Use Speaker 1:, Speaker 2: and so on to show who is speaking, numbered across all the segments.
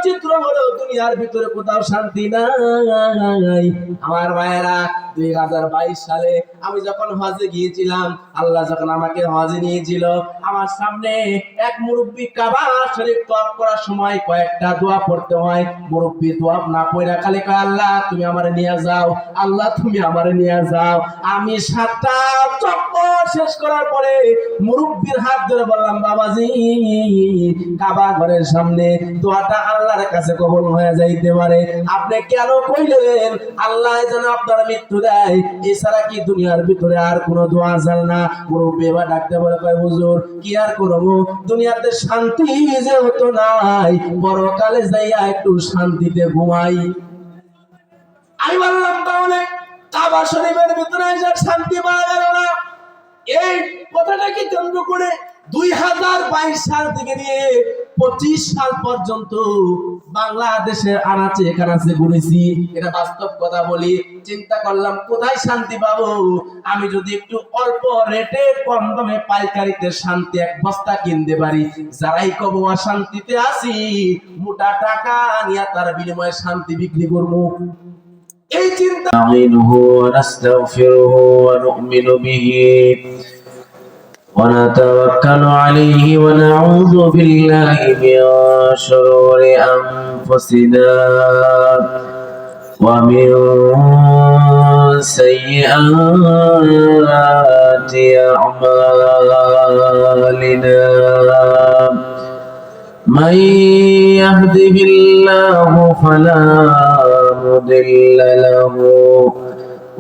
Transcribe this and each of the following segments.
Speaker 1: চিত্র হলো দুনিয়ার ভিতরে কোথাও শান্তি নাই। আমার ভাইয়েরা, 2022 সালে আমি যখন হজে গিয়েছিলাম, আল্লাহ যখন আমাকে হজে নিয়েছিল, আমার সামনে এক মুরব্বী কাবা শরীফ তওয়াফ করার সময় কয়েকটা দোয়া পড়তে হয়। মুরব্বী দোয়া না পড়া খালি কয়, আল্লাহ তুমি আমারে নিয়ে যাও, আল্লাহ তুমি আমারে নিয়ে যাও। আমি 7টা চক্কর শেষ করার পরে মুরব্বীর হাত ধরে বললাম, বাবাজি, কাবা ঘরের সামনে দোয়াটা আল্লাহর কাছে কবুল হয়ে যাইতে পারে, আপনি কেন কইলেন আল্লাহ যেন আপনার মৃত্যু দেয়, এছাড়া কি দুনিয়ার ভিতরে আর কোনো দোয়া চাল না? মুরব্বী এবার ডাকতে বলে, কয় হুজুর কি আর করবো, দুনিয়াতে শান্তি যেহেতু নাই, পরকালে যাইয়া একটু শান্তিতে ঘুমাই। আমি বললাম, তাহলে কাবা শরীফের ভিতরে শান্তি পাওয়া গেল না। এই কথাটাকে কেন্দ্র করে 2022 সাল থেকে নিয়ে 25 সাল পর্যন্ত বাংলাদেশের আনাচে কানাচে ঘুরেছি। এটা বাস্তব কথা বলি। চিন্তা করলাম কোথায় শান্তি পাবো। আমি যদি একটু অল্প রেটে কম দামে পাইকারিতে শান্তি এক বস্তা কিনতে পারি, যারাই কব অশান্তিতে আছি, মোটা টাকা নিয়ে তার বিনিময়ে শান্তি বিক্রি করবো। এই চিন্তা
Speaker 2: ونتوكل عليه ونعوذ بالله من شرور أنفسنا ومن سيئات أعمالنا من يهده الله فلا مضل له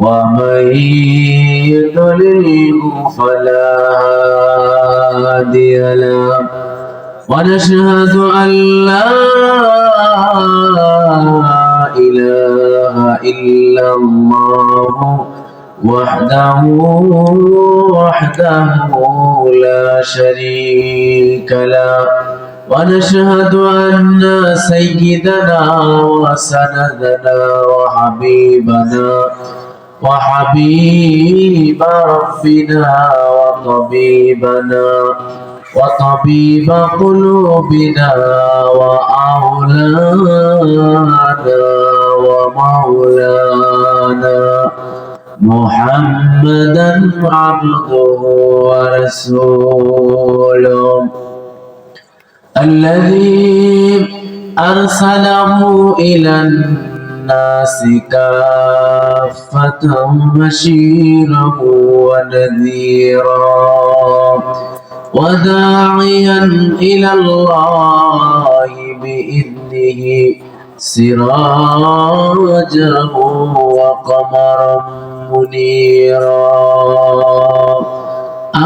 Speaker 2: ومن يضلل فلا هادي له ونشهد أن لا إله إلا الله وحده لا شريك له ونشهد أن سيدنا وسندنا وحبيب ربنا وطبيب قلوبنا وأولانا ومولانا محمدا عبده ورسوله الذي أرسله إلى الناس كافة بشيرا ونذيرا وداعيا إلى الله بإذنه سراجا وقمرا منيرا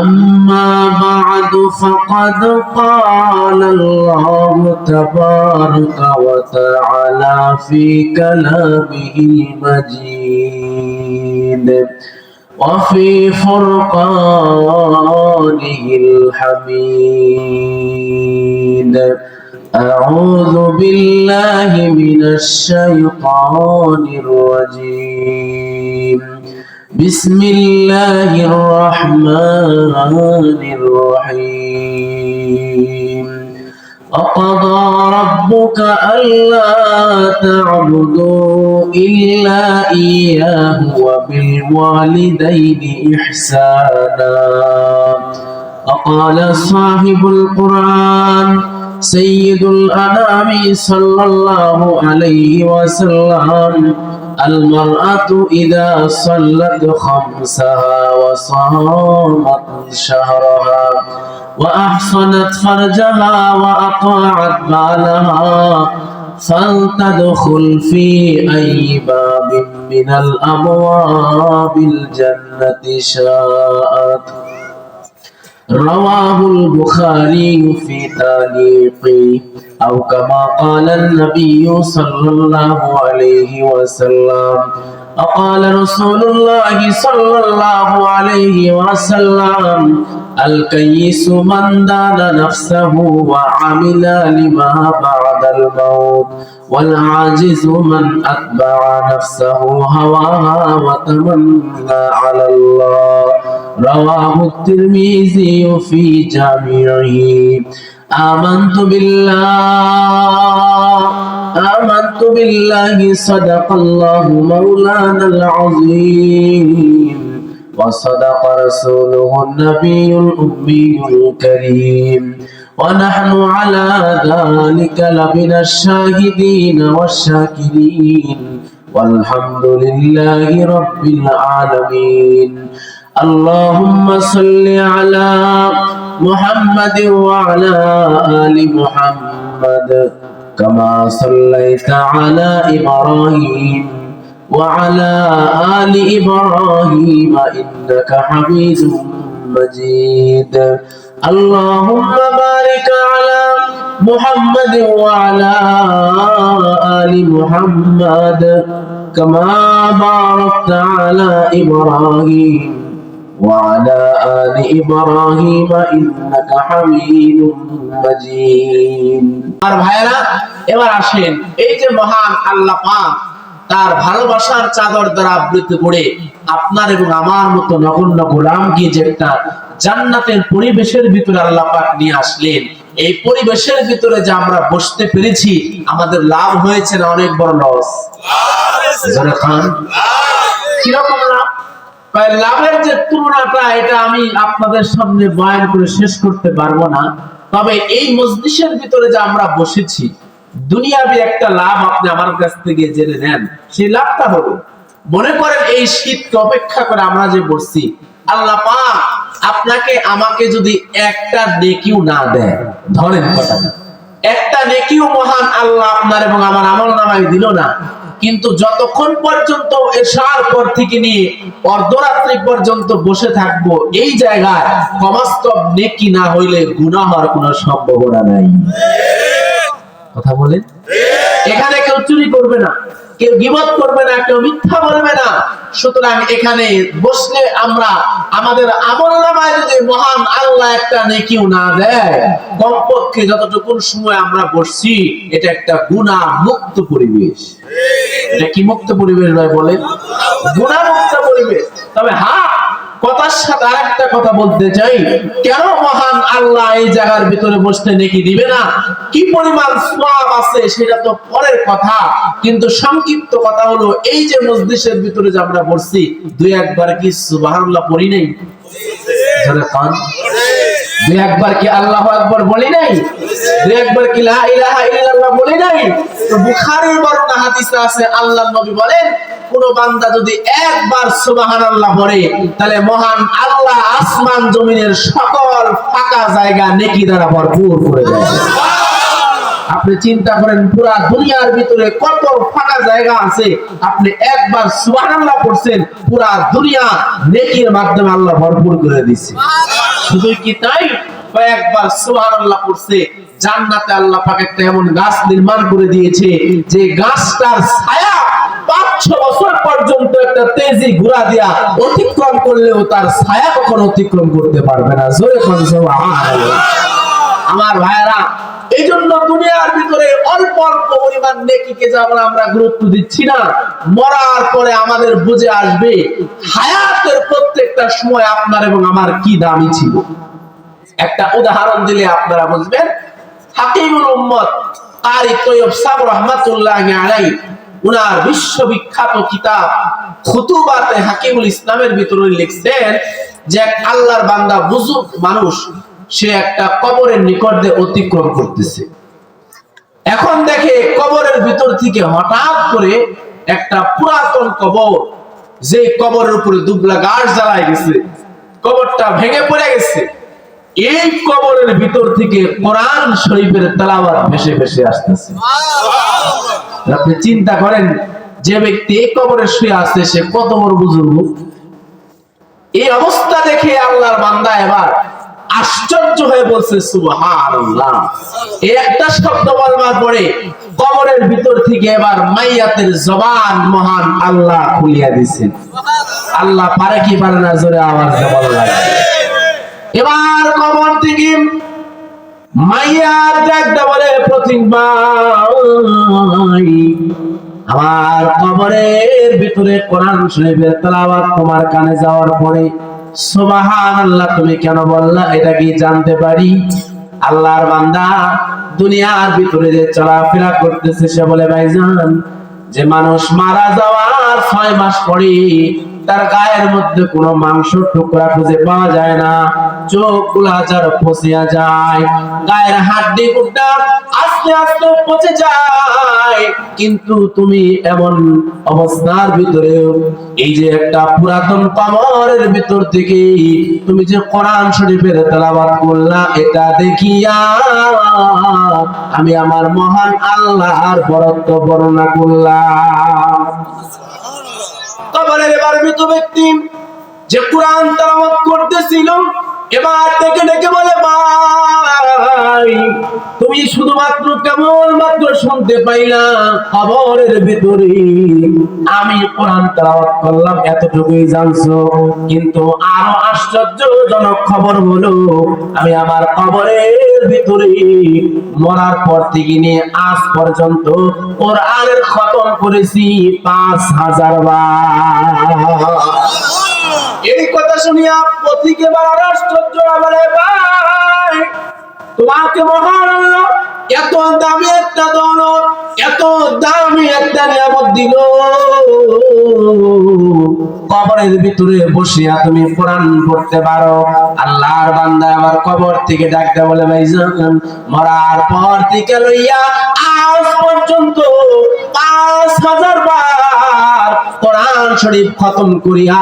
Speaker 2: أما بعد فقد قال الله تبارك وتعالى في كلامه المجيد وفي فرقانه الحميد أعوذ بالله من الشيطان الرجيم بسم الله الرحمن الرحيم وقضى ربك ألا تعبدوا إلا إياه وبالوالدين إحسانا وقال صاحب القرآن سيد الأنام صلى الله عليه وسلم المرأة إذا صلت خمسها وصامت شهرها وأحصنت فرجها وأطاعت بالها فلتدخل في أي باب من الأبواب الجنة شاءت رواه البخاري في تعليقه أو كما قال النبي صلى الله عليه وسلم وقال رسول الله صلى الله عليه وسلم الكيس من دان نفسه وعمل لما بعد الموت والعاجز من أتبع نفسه هواها وتمنى على الله رواه الترمذي في جامعه آمنت بالله آمنت بالله صدق الله مولانا العظيم وصدق رسوله النبي الأمي الكريم ونحن على ذلك لمن الشاهدين والشاكرين والحمد لله رب العالمين اللهم صل على محمد وعلى آل محمد كما صليت على إبراهيم وعلى آل إبراهيم إنك حميد مجيد اللهم بارك على محمد وعلى آل محمد كما باركت على إبراهيم وعلى آل إبراهيم إنك حميد مجيد
Speaker 1: আর ভাইরা এবার আসেন এই যে মহান আল্লাহ পাক তার ভালোবাসার চাদর দ্বারা আবৃত করে আপনার এবং আমার মতো নগণ্য গোলামকে যে একটা জান্নাতের পরিবেশের ভিতরে আল্লাহ পাক নিয়ে আসলেন, এই পরিবেশের ভিতরে যে আমরা বসতে পেরেছি আমাদের লাভ হয়েছে না অনেক বড় লস? কিরকম লাভ? লাভের যে তুলনাটা এটা আমি আপনাদের সামনে বয়ান করে শেষ করতে পারবো না। তবে এই মজলিসের ভিতরে যে আমরা বসেছি, দুনিয়াবি একটা লাভ আপনি আমার কাছ থেকে জেনে নেন। সেই লাভটা হলো, মনে করেন এই শীতকে অপেক্ষা করে আমরা যে বসছি, আল্লাহ পাক আপনাকে আমাকে যদি একটা নেকিও না দেয়, ধরেন কথাটা, একটা নেকিও মহান আল্লাহ আপনার এবং আমার আমলনামায় দিল না, কিন্তু যতক্ষণ পর্যন্ত এশার পর থেকে নিয়ে অর্ধরাত্রি পর্যন্ত বসে থাকবো এই জায়গায়, কমাস্তব নেকি না হইলে গুনাহ হওয়ার কোনো সম্ভাবনা নাই। কথা বলেন? এখানে কেউ চুরি করবে না, কেউ গীবত করবে না, কেউ মিথ্যা বলবে না। সুতরাং এখানে বসলে আমরা আমাদের আমলনামায় যদি মহান আল্লাহ একটা নেকিও না দেয়, কমপক্ষে যতটুকু সময় আমরা বসছি এটা একটা গুনাহ মুক্ত পরিবেশ। এটা কি মুক্ত পরিবেশ ভাই বলেন? গুনাহ মুক্ত পরিবেশ। তবে হ্যাঁ, কথার সাথে আরেকটা কথা বলতে চাই, কেন মহান আল্লাহ এই জায়গার ভিতরে বসতে নেকি দিবে না, কি পরিমাণ সওয়াব আছে সেটা তো পরের কথা, কিন্তু সংক্ষিপ্ত কথা হলো এই যে মজলিসের ভিতরে যে আমরা বসছি, দুই একবার কি সুবহানাল্লাহ পড়ি নাই? জোরে কান। দুই একবার কি আল্লাহু আকবার বলি নাই? দুই একবার কি লা ইলাহা ইল্লাল্লাহ বলি নাই? তো বুখারীর বর্ণনা হাদিসে আছে, আল্লাহর নবী বলেন, কোন বান্দা যদি একবার সুবহানাল্লাহ পড়ে, তাহলে মহান আল্লাহ আসমান জমিনের সকল ফাঁকা জায়গা নেকি দ্বারা ভরপুর করে দেয়। আপনি চিন্তা করেন, পুরা দুনিয়ার ভিতরে কত ফাঁকা জায়গা আছে, আপনি একবার সুবহানাল্লাহ পড়ছেন, পুরা দুনিয়া নেকির মাধ্যমে আল্লাহ ভরপুর করে দিয়েছে। শুধু কি তাই, কয়েকবার সুবহানাল্লাহ পড়ছে, জান্নাতে আল্লাহ পাক একটা এমন গাছ নির্মাণ করে দিয়েছে যে গাছটার ছায়া 500 বছর পর্যন্ত একটা তেজি ঘোড়া দিয়া অতিক্রম করলেও তার ছায়া কখনো অতিক্রম করতে পারবে না। জোরে কোন সুবহানাল্লাহ। আমার ভাইরা, এই জন্য দুনিয়ার ভিতরে অল্প অল্প পরিমাণ নেকিকে যেমন আমরা গুরুত্ব দিচ্ছি না, মরার পরে আমাদের বুঝে আসবে হায়াতের প্রত্যেকটা সময় আপনার এবং আমার কি দামি ছিল। একটা উদাহরণ দিলে আপনারা বুঝবেন। হাকিমুল উম্মত কারি তৈয়ব সাহেব রাহমাতুল্লাহি আলাইহি উনার বিশ্ববিখ্যাত কিতাব খুতুবাতে হাকিমুল ইসলামের ভিতরে লিখছেন যে আল্লাহর বান্দা বুজুর্গ মানুষ, সে একটা কবরের নিকট দিয়ে অতিক্রম করতেছে। এখন দেখে কবরের ভিতর থেকে হঠাৎ করে একটা পুরাতন কবর, যে কবরের উপরে দুবলা গাছ জ্বালায় গেছে, কবরটা ভেঙে পড়ে গেছে। এই কবরের ভিতর থেকে কোরআন শরীফের তেলাওয়াত ভেসে ভেসে আসতেছে। আপনি চিন্তা করেন, যে ব্যক্তি এই কবরে শুয়ে আছে সে কত বড় বুজুর্গ। এই অবস্থা দেখে আল্লাহর বান্দা এবার আশ্চর্য হয়ে বলছে সুবহানাল্লাহ। এই একটা শব্দ বলবার পরে কবরের ভিতর থেকে এবার মাইয়াতের জবান মহান আল্লাহ খুলিয়া দিয়েছেন। আল্লাহ পারে কি পারে না, জোরে আওয়াজ দিয়ে বলা লাগে। এবার কবর থেকে মাইয়াত ডাকতে বলে, প্রতীক ভাই, আমার কবরের ভিতরে কোরআন শরীফের তেলাওয়াত তোমার কানে যাওয়ার পরে সুবহানাল্লাহ তুমি কেন বললা, এটা কি জানতে পারি? আল্লাহর বান্দা দুনিয়ার ভিতরে যে চলাফেরা করতেছে সে বলে ভাইজান যে মানুষ মারা যাওয়ার 6 মাস পরে তার গায়ের মধ্যে কোনো মাংস টুকরা খুঁজে পাওয়া যায় না, চোখ গুলা যার পচিয়া যায়, গায়ের হাড্ডি গুড্ডা আস্তে আস্তে পচে যায়। কিন্তু তুমি এমন অবস্থার ভিতরে এই যে একটা পুরাতন কবরের ভিতর থেকে তুমি যে কোরআন শরীফের তেলাওয়াত করলা, এটা দেখিয়া আমি আমার মহান আল্লাহর বরত্ব বর্ণনা করলাম। কবরের এবার মৃত ব্যক্তি যে কোরআন তেলাওয়াত করতেছিল এবার ডেকে ডেকে বলে ভাই তুমি শুধুমাত্র কেবলমাত্র শুনতে পাইলা কবরের ভিতরে আমি কোরআন তেলাওয়াত করলাম এতটুকুই জানছো, কিন্তু আরো আশ্চর্যজনক খবর হলো আমি আমার কবরের ভিতরে মরার পর থেকে নিয়ে আজ পর্যন্ত কোরআনের খতম করেছি 5000 বার। এই কথা শুনিয়া পথিকে বড় আশ্চর্য বলে ভাই তোমাকে মহান আল্লাহ এত দামি একটা দৌলত, এত দামি একটা নিয়ামত দিল, কবরের ভিতরে বসিয়া তুমি কোরআন পড়তে পারো। আল্লাহর বান্দা আবার কবর থেকে ডাকতে বলে ভাইজান মরার পর থেকে লইয়া আজ পর্যন্ত 5000 বার কোরআন শরীফ খতম করিয়া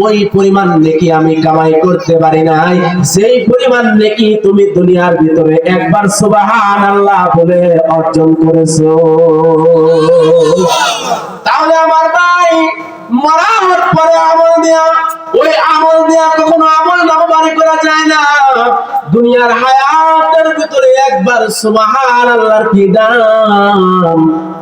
Speaker 1: ওই পরিমাণ নেকি আমি কামাই করতে পারি নাই যেই পরিমাণ নেকি তুমি দুনিয়ার ভিতরে একবার সুবহানাল্লাহ বলে অর্জন করেছো। তাহলে আমার ভাই মরার পরে আমল দেয়া, ওই আমল দেয়া কখনো আমল নামা করা যায় না। দুনিয়ার হায়াতের ভিতরে একবার সুবহানাল্লাহর কি দাম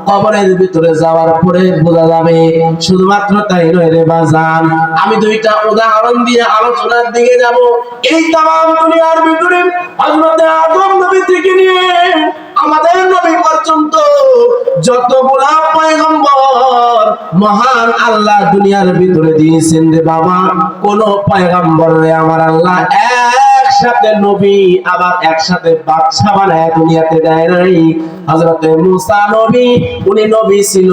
Speaker 1: কবরের ভিতরে যাওয়ার পরে বোঝা যাবে। শুধুমাত্র তাই নয় রে বাজান, আমি দুইটা উদাহরণ দিয়ে আলোচনার দিকে যাব। এই তাম দুনিয়ার ভিতরে হযরত আদম নবী থেকে নিয়ে আমাদের নবী পর্যন্ত যতগুলা পয়গম্বর মহান আল্লাহ দুনিয়ার ভিতরে দিয়েছেন রে বাবা, কোন পয়গম্বর রে আমার আল্লাহ একসাথে নবী আবার একসাথে বাদশা বানায় দুনিয়াতে দেয় নাই। হযরত মুসা নবী, উনি নবী ছিল,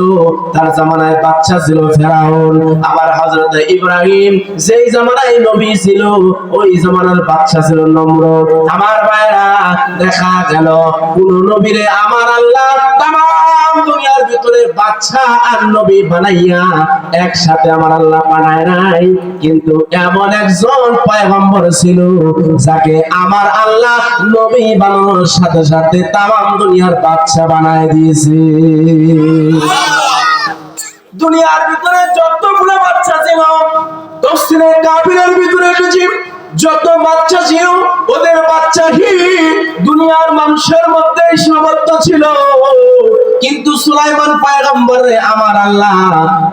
Speaker 1: তার জামানায় বাদশা ছিল ফেরাউন। আবার হযরত ইব্রাহিম যেই জামানায় নবী ছিল ওই জামানার বাদশা ছিল নমরুদ। আমার ভাইরা দেখা গেল কোন নবীরে আমার আল্লাহ তাম দুনিয়ার ভিতরে বাদশা আর নবী বানাইয়া একসাথে আমার আল্লাহ বানায় নাই, কিন্তু এমন একজন পয়গম্বর ছিল যাকে আমার আল্লাহ নবী বানানোর সাথে সাথে তাম দুনিয়ার বাদশা বানায় দিয়েছে। দুনিয়ার ভিতরে যতগুলো বাচ্চা ছিল দক্ষিণের কাফিরের ভিতরে এসেছি, যত বাচ্চা ছিল ওদের বাচ্চাহি দুনিয়ার মানুষের মধ্যে সীমাবদ্ধ ছিল, কিন্তু সুলাইমান পয়গম্বরে আমার আল্লাহ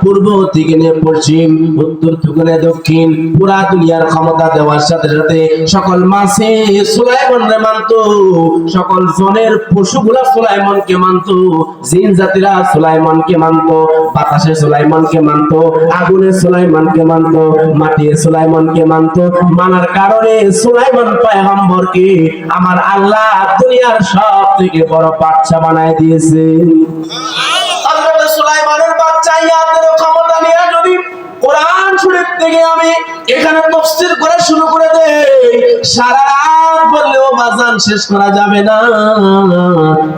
Speaker 1: পূর্ব থেকে নিয়ে পশ্চিম, উত্তর থেকে নিয়ে দক্ষিণ পুরা দুনিয়ার ক্ষমতা দেওয়ার সাথে সাথে সকল মাছে সুলাইমানরে মানত, সকল জনের পশুগুলা সুলাইমানকে মানত, জিন জাতিরা সুলাইমানকে মানত, বাতাসে সুলাইমানকে মানত, আগুনে সুলাইমানকে মানত, মাটিতে সুলাইমানকে মানত। মানার কারণে সুলাইমান পয়গম্বরকে আমার আল্লাহ দুনিয়ার সব থেকে বড় বাদশা বানায় দিয়েছে। হযরত সুলাইমানের বাচ্চা ইয়াদের ক্ষমতা নিয়ে যদি কোরআন শরীফ থেকে আমি এখানে তাফসীর করা শুরু করে দেই সারা রাত বললেও বাজান শেষ করা যাবে না।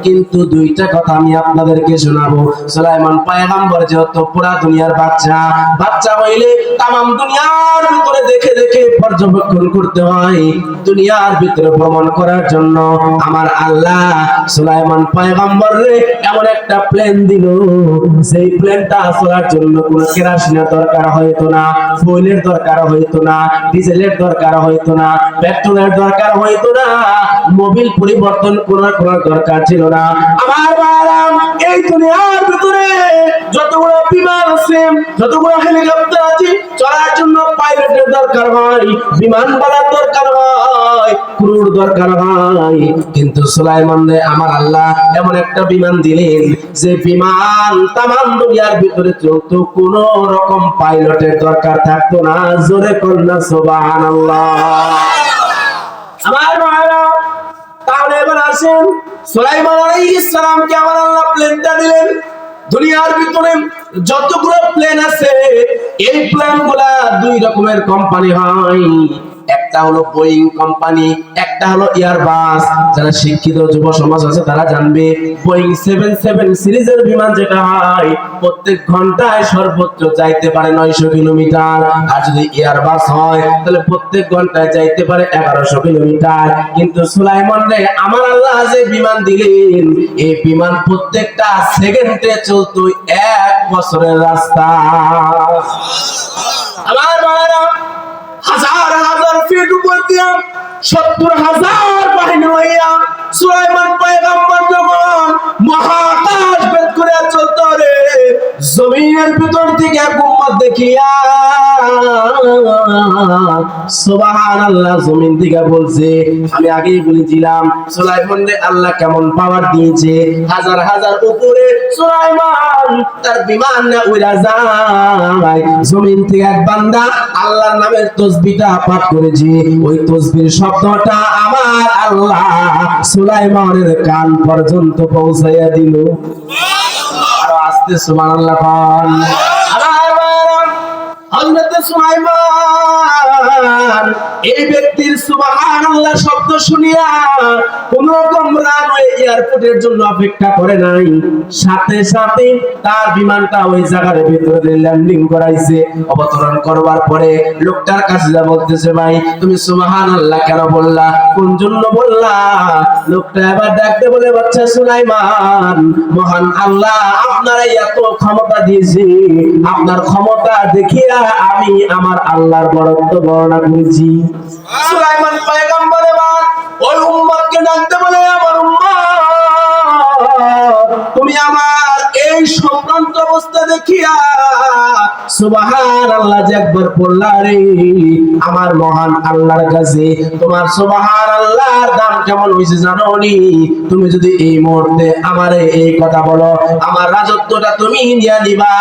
Speaker 1: কিন্তু দুইটা কথা আমি আপনাদেরকে শোনাবো। সুলাইমান পয়গম্বর যেহেতু পুরা দুনিয়ার বাচ্চা, বাচ্চা হইলে তামাম দুনিয়ার ভিতরে দেখে দেখে পর্যবেক্ষণ করতে হয়। দুনিয়ার ভিতরে ভ্রমণ করার জন্য আমার আল্লাহ সুলাইমান পয়গম্বররে এমন একটা প্লেন দিল, সেই প্লেনটা চলার জন্য কোনো কেরোসিনের দরকার হইতো না, ফুয়েলের দরকার হইতো না, ডিজেলের দরকার হইতো না, পেট্রোলের দরকার হইতো না, মোবিল পরিবর্তন করার কোনো দরকার ছিল না। আমার ভাইরা এই দুনিয়ার ভিতরে যতগুলো বিমান আছে, যতগুলো হেলিকপ্টার আছে, চলার জন্য পাইলটের দরকার হয়, বিমানবালার দরকার হয়, ক্রুর দরকার হয়, কিন্তু সুলাইমানরে আমার আল্লাহ এমন একটা বিমান দিলেন যে বিমান তামাম দুনিয়ার ভিতরে চলতো, কোন রকম পাইলটের দরকার থাকতো না। জোরে কন্যা সুবহানাল্লাহ। আমার ভাইরা তাহলে তাহলে এবার আসেন, সুলাইমান আলাইহিস সালামকে আমার আল্লাহ প্লেনটা দিলেন। দুনিয়ার ভিতরে যতগুলো প্লেন আছে, এই প্লেনগুলা দুই রকমের কোম্পানি হয়। একটা হলো বোয়িং কোম্পানি, একটা হলো এয়ারবাস। যারা শিক্ষিত যুব সমাজ আছে তারা জানবে, বোয়িং 77 সিরিজের বিমান যেটা হয়, প্রত্যেক ঘন্টায় সর্বোচ্চ যাইতে পারে 900 কিলোমিটার। আর যদি এয়ারবাস হয় তাহলে প্রত্যেক ঘন্টায় যাইতে পারে 1100 কিলোমিটার। কিন্তু সুলাইমান রে আমার আল্লাহ যে বিমান দিলেন, এই বিমান প্রত্যেকটা সেকেন্ডে চলতো 1 বছরের রাস্তা। আমার ভাইরা, হাজার হাজার ফিট উপর দিয়া 70,000 বাহিনী লইয়া সুলাইমান পয়গম্বর যখন মহাকাশ ভেদ করে চলতো রে, জমিনের ভিতর থেকে উম্মত দেখিয়া সুবহানাল্লাহ জমিন থেকে বলছে, আমি আগেই বলেছিলাম সুলাইমান রে আল্লাহ কেমন পাওয়ার দিয়েছে। হাজার হাজার উপরে সুলাইমান তার বিমান না উড়া যায়। জমিন থেকে এক বান্দা আল্লাহর নামের তাসবিহটা পাঠ করেছে, ওই তাসবির শব্দটা আমার আল্লাহ সুলাইমানের কান পর্যন্ত পৌঁছাইয়া দিল। আর আস্তে সুবহানাল্লাহ পান। হযরত সুলাইমান এই ব্যক্তির সুবহানাল্লাহ শব্দ শুনিয়া কোন রকম রানওয়ে এয়ারপোর্টের জন্য অপেক্ষা করে নাই, সাথে সাথে তার বিমানটা ওই জায়গার ভিতরে ল্যান্ডিং করাইছে। অবতরণ করবার পরে লোকটার কাছে যা বলতেছে, ভাই তুমি সুবহানাল্লাহ কেন বললা, কোন জন্য বললা? লোকটা এবার ডাকতে বলে, বাচ্চা সুলাইমান, মহান আল্লাহ আপনার এত ক্ষমতা দিয়েছে, আপনার ক্ষমতা দেখিয়া আমি আমার আল্লাহর বরত্ব বর্ণনা করেছি। সুলাইমান পয়গম্বর এবার ওই উম্মতকে ডাকতে বলে, আমার উম্মত, তুমি আমার এই সম্ভ্রান্ত অবস্থা দেখিয়া সুবহানাল্লাহ যে একবার পড়লা রে, আমার মহান আল্লাহর কাছে তোমার সুবহানাল্লাহর দাম কেমন হইছে জানো নি? তুমি যদি এই মুহূর্তে আমারে এই কথা বলো, আমার রাজত্বটা তুমি নিয়ে নিবা,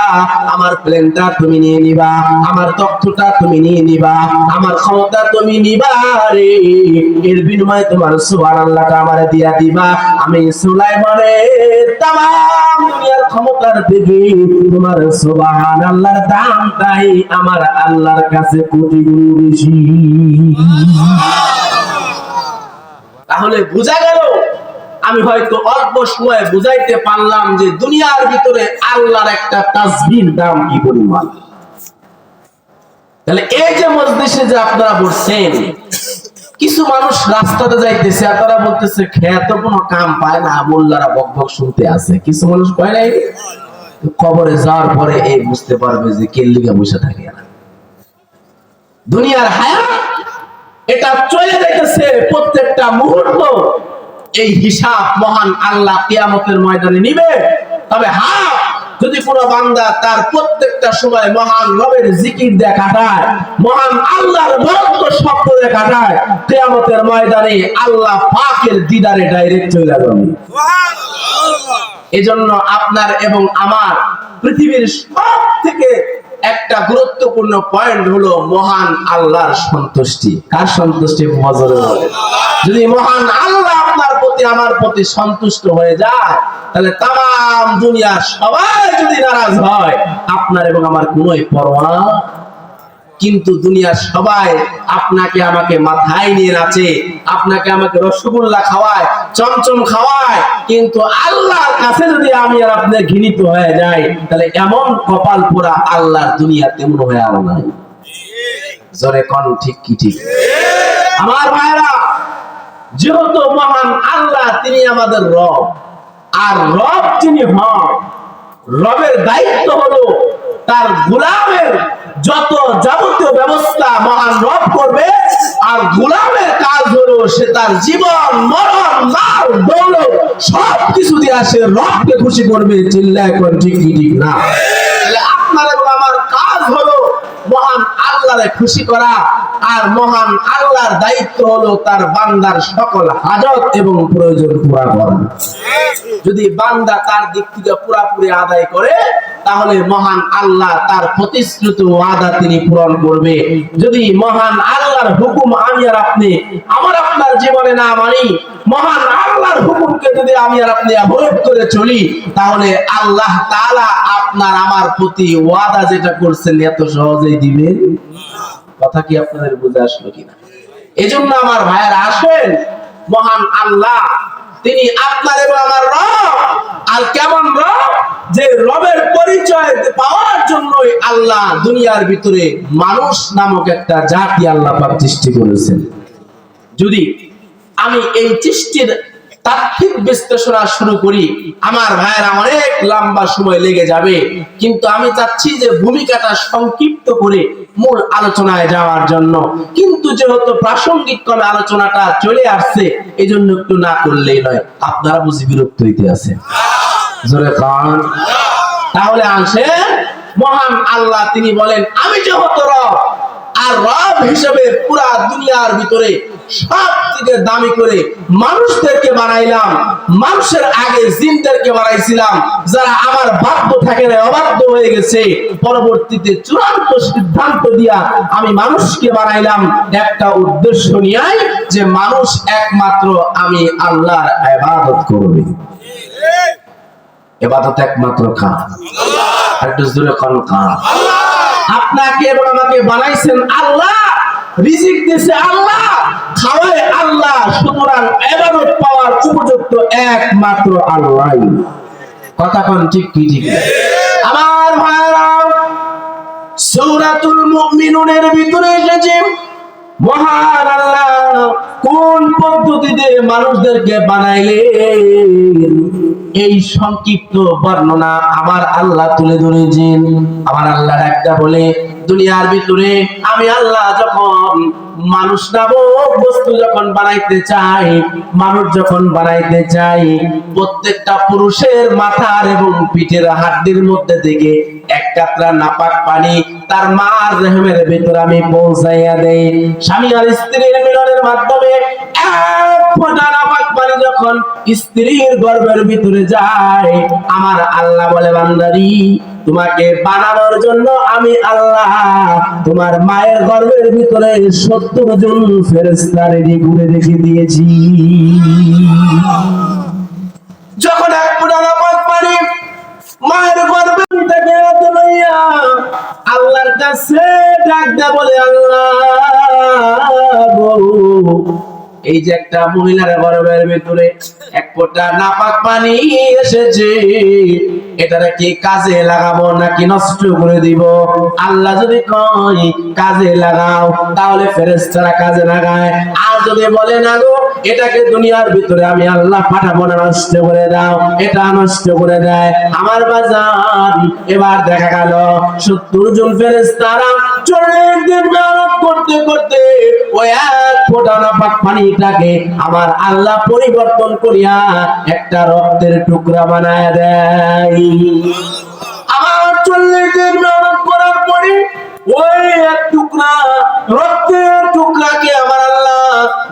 Speaker 1: আমার প্লেনটা তুমি নিয়ে নিবা, আমার তথ্যটা তুমি নিয়ে নিবা, আমার ক্ষমতা তুমি নিবা রে, এর বিনিময়ে তোমার সুবহানাল্লাহটা আমারে দিয়া দিবা। আমি সুলাইমানের তামাম দুনিয়ার ক্ষমতার থেকে তোমার সুবহানাল্লাহর দামটাই আমার আল্লাহর কাছে কোটি গুণ বেশি। তাহলে বোঝা গেল, আমি হয়তো অল্প সময়ে বুঝাইতে পারলাম যে দুনিয়ার ভিতরে আল্লাহর একটা তাসবিহর দাম কি পরিমাণ। তাহলে এই যে মজলিসে যে আপনারা বসছেন, কিছু মানুষ রাস্তাতে যাইতেছে আর তারা বলতেছে খেত কোনো কাম পায় না, মোল্লারা বকবক শুনতে আছে। কিছু মানুষ কয় নাই, কবরে যাওয়ার পরে এই বুঝতে পারবে যে কে লিগা বসে থাকে না। দুনিয়ার হায়াত এটা চলে যাইতেছে প্রত্যেকটা মুহূর্ত, এই হিসাব মহান আল্লাহ কিয়ামতের ময়দানে নিবে। তবে হ্যাঁ, যদি কোনো বান্দা তার প্রত্যেকটা সময় মহান রবের জিকির দিয়ে কাটায়, মহান আল্লাহর বরত্ব শব্দ দিয়ে কাটায়, কিয়ামতের ময়দানে আল্লাহ পাকের দিদারে ডাইরেক্ট চলে যাবে। এজন্য আপনার এবং আমার পৃথিবীর সব থেকে একটা গুরুত্বপূর্ণ পয়েন্ট হলো মহান আল্লাহর সন্তুষ্টি। কার সন্তুষ্টি? যদি মহান আল্লাহ আপনার প্রতি আমার প্রতি সন্তুষ্ট হয়ে যায়, তাহলে তাম দুনিয়ার সবাই যদি নারাজ হয়, আপনার এবং আমার কোনোই পরোয়া। কিন্তু দুনিয়ার সবাই আপনাকে আমাকে মাথায় নিয়ে নাচে, আপনাকে আমাকে রসগোল্লা খাওয়ায়, চমচম খাওয়ায়, কিন্তু আল্লাহর কাছে যদি আমি আর আপনি ঘৃণিত হয়ে যাই, তাহলে এমন কপাল পোড়া আল্লাহর দুনিয়া তেমন হয়ে আর নাই। জোরে কোন ঠিক কি ঠিক? আমার ভাইরা, যেহেতু মহান আল্লাহ তিনি আমাদের রব, আর রব যিনি হন, রবের দায়িত্ব হলো তার গোলামের যত যাবতীয় ব্যবস্থা মহান রব করবে, আর গোলামের কাজ হলো সে তার জীবন মরণ মাল দৌলত সবকিছু দিয়ে সে রবকে খুশি করবে। চিল্লায় কোন ঠিক কি ঠিক না? আপনার এবং আমার কাজ হলো মহান আল্লাহরে খুশি করা, আর মহান আল্লাহর দায়িত্ব হলো তার বান্দার সকল হাজত এবং প্রয়োজন পুরা করা। যদি বান্দা তার দিক থেকে পুরাপুরি আদায় করে, তাহলে মহান আল্লাহ তার প্রতিশ্রুত ওয়াদা তিনি পূরণ করবে। যদি মহান আল্লাহর হুকুম আমি আর আপনি আমার আপনার জীবনে না মানি, মহান আল্লাহর হুকুমকে যদি আমি আর আপনি অ্যাভয়েড করে চলি, তাহলে আল্লাহ তাআলা আপনার আমার প্রতি ওয়াদা যেটা করছেন এত সহজেই দিবেন। কথা কি আপনাদের বুঝে আসলো কিনা? এজন্য আমার ভাইয়েরা আসেন, মহান আল্লাহ তিনি আপনার এবং আমার রব। আর কেমন রব? যে রবের পরিচয় পাওয়ার জন্যই আল্লাহ দুনিয়ার ভিতরে মানুষ নামক একটা জাতি আল্লাহ পাক সৃষ্টি করেছেন। যদি আমি এই সৃষ্টির তাত্ত্বিক বিশ্লেষণ শুরু করি, আমার ভাইয়েরা অনেক লম্বা সময় লেগে যাবে, কিন্তু আমি চাচ্ছি যে ভূমিকাটা সংক্ষিপ্ত করে মূল আলোচনায় যাওয়ার জন্য। কিন্তু যেহেতু প্রাসঙ্গিক ক্রমে আলোচনাটা চলে আসছে, এই জন্য একটু না করলেই নয়। আপনারা বুঝি বিরক্ত হইতে আছে? জোরে কান। তাহলে আসেন, মহান আল্লাহ তিনি বলেন আমি যেহেতু রব, আর রব হিসেবে পুরা দুনিয়ার ভিতরে সবথেকে দামি করে মানুষদেরকে বানাইলাম। মানুষের আগে জিনদেরকে বানাইছিলাম, যারা আমার বাধ্য থাকে না, অবাধ্য হয়ে গেছে। পরবর্তীতে চূড়ান্ত সিদ্ধান্ত দিয়া আমি মানুষকে বানাইলাম একটা উদ্দেশ্য নিয়ে, যে মানুষ একমাত্র আমি আল্লাহর ইবাদত করবে। ইবাদত একমাত্র কার? একটু জোরে কোন কার? আপনাকে এবং আমাকে বানাইছেন আল্লাহ, রিজিক দিয়েছে আল্লাহ, খাওয়ায় আল্লাহ। সুতরাং ইবাদত পাওয়ার উপযুক্ত একমাত্র আল্লাহ। কথা কোন ঠিক কি ঠিক? আমার ভাইরা, সূরাতুল মুমিনুনের ভিতরে এসেছে মহান আল্লাহ কোন পদ্ধতিতে মানুষদেরকে বানাইলেন, এই সংক্ষিপ্ত বর্ণনা আমার আল্লাহ তুলে ধরেছেন। আমার আল্লাহ একটা বলে, দুনিয়ার ভিতরে আমি আল্লাহ যখন মানুষ নামক বস্তু যখন বানাইতে চাই, মানুষ যখন বানাইতে চাই, প্রত্যেকটা পুরুষের মাথার এবং পিঠের হাড্ডির মধ্যে থেকে এক কাতরা নাপাক পানি তার মার রহমের ভিতরে আমি পৌঁছাইয়া দেই। স্বামী আর স্ত্রীর মিলনের মাধ্যমে এক ফোঁটা নাপাক পানি যখন স্ত্রীর গর্ভের ভিতরে যায়, আমার আল্লাহ বলে বান্দারি, তোমাকে বানানোর জন্য আমি আল্লাহ তোমার মায়ের গর্ভের ভিতরে 70 জন ফেরেশতা রেডি করে রেখে দিয়েছি। যখন এক ফোঁটা নাপাক পানি মায়ের গর্ভের থেকে লইয়া আল্লাহর কাছে ডাক দেয়া বলে, আল্লাহ এই যে একটা মহিলার গর্ভের ভিতরে এক ফোঁটা নাপাক পানি এসেছে, এটারে কি কাজে লাগাবো নাকি নষ্ট করে দিব? আল্লাহ যদি কয় কাজে লাগাও, তাহলে ফেরেশতারা কাজে লাগায়। আর যদি বলে না গো, এটাকে দুনিয়ার ভিতরে আমি আল্লাহ পাঠাবো না, নষ্ট করে দাও, এটা নষ্ট করে দেয়। আমার বাজার এবার দেখা গেল 70 জন ফেরেশতারা 40 দিন মেহনত করতে করতে ওই এক ফোঁটা নাপাক পানিটাকে আমার আল্লাহ পরিবর্তন করিয়া একটা রক্তের টুকরা বানায় দেয়। আমার 40 দিন মেহনত করার পরে ওই এক টুকরা রক্তের টুকরাকে আমার আল্লাহ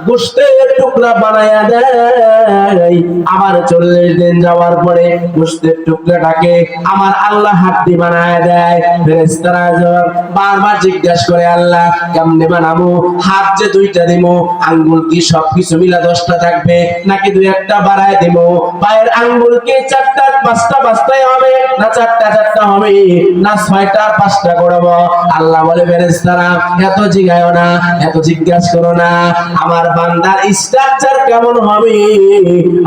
Speaker 1: গোশতের টুকরা বানায়া দেয়। আবার 40 দিন যাওয়ার পরে গোশতের টুকরাটাকে আমার আল্লাহ হাড্ডি বানায়া দেয়। ফেরেশতারা বারবার জিজ্ঞাসা করে, আল্লাহ কেমনে বানাবো? হাত যে 2টা দিব, আঙ্গুল কি সবকিছু মিলা 10টা থাকবে নাকি 2-1টা বাড়ায় দিব? পায়ের আঙ্গুল কি 4টা 5টা 5টাই হবে না 4টা 4টা হবে না 6টা 5টা করব? আল্লাহ বলে, ফেরেশতারা এত জিগায়ও না, এত জিজ্ঞাসা করো না। আমার বান্দার স্ট্রাকচার কেমন হবে,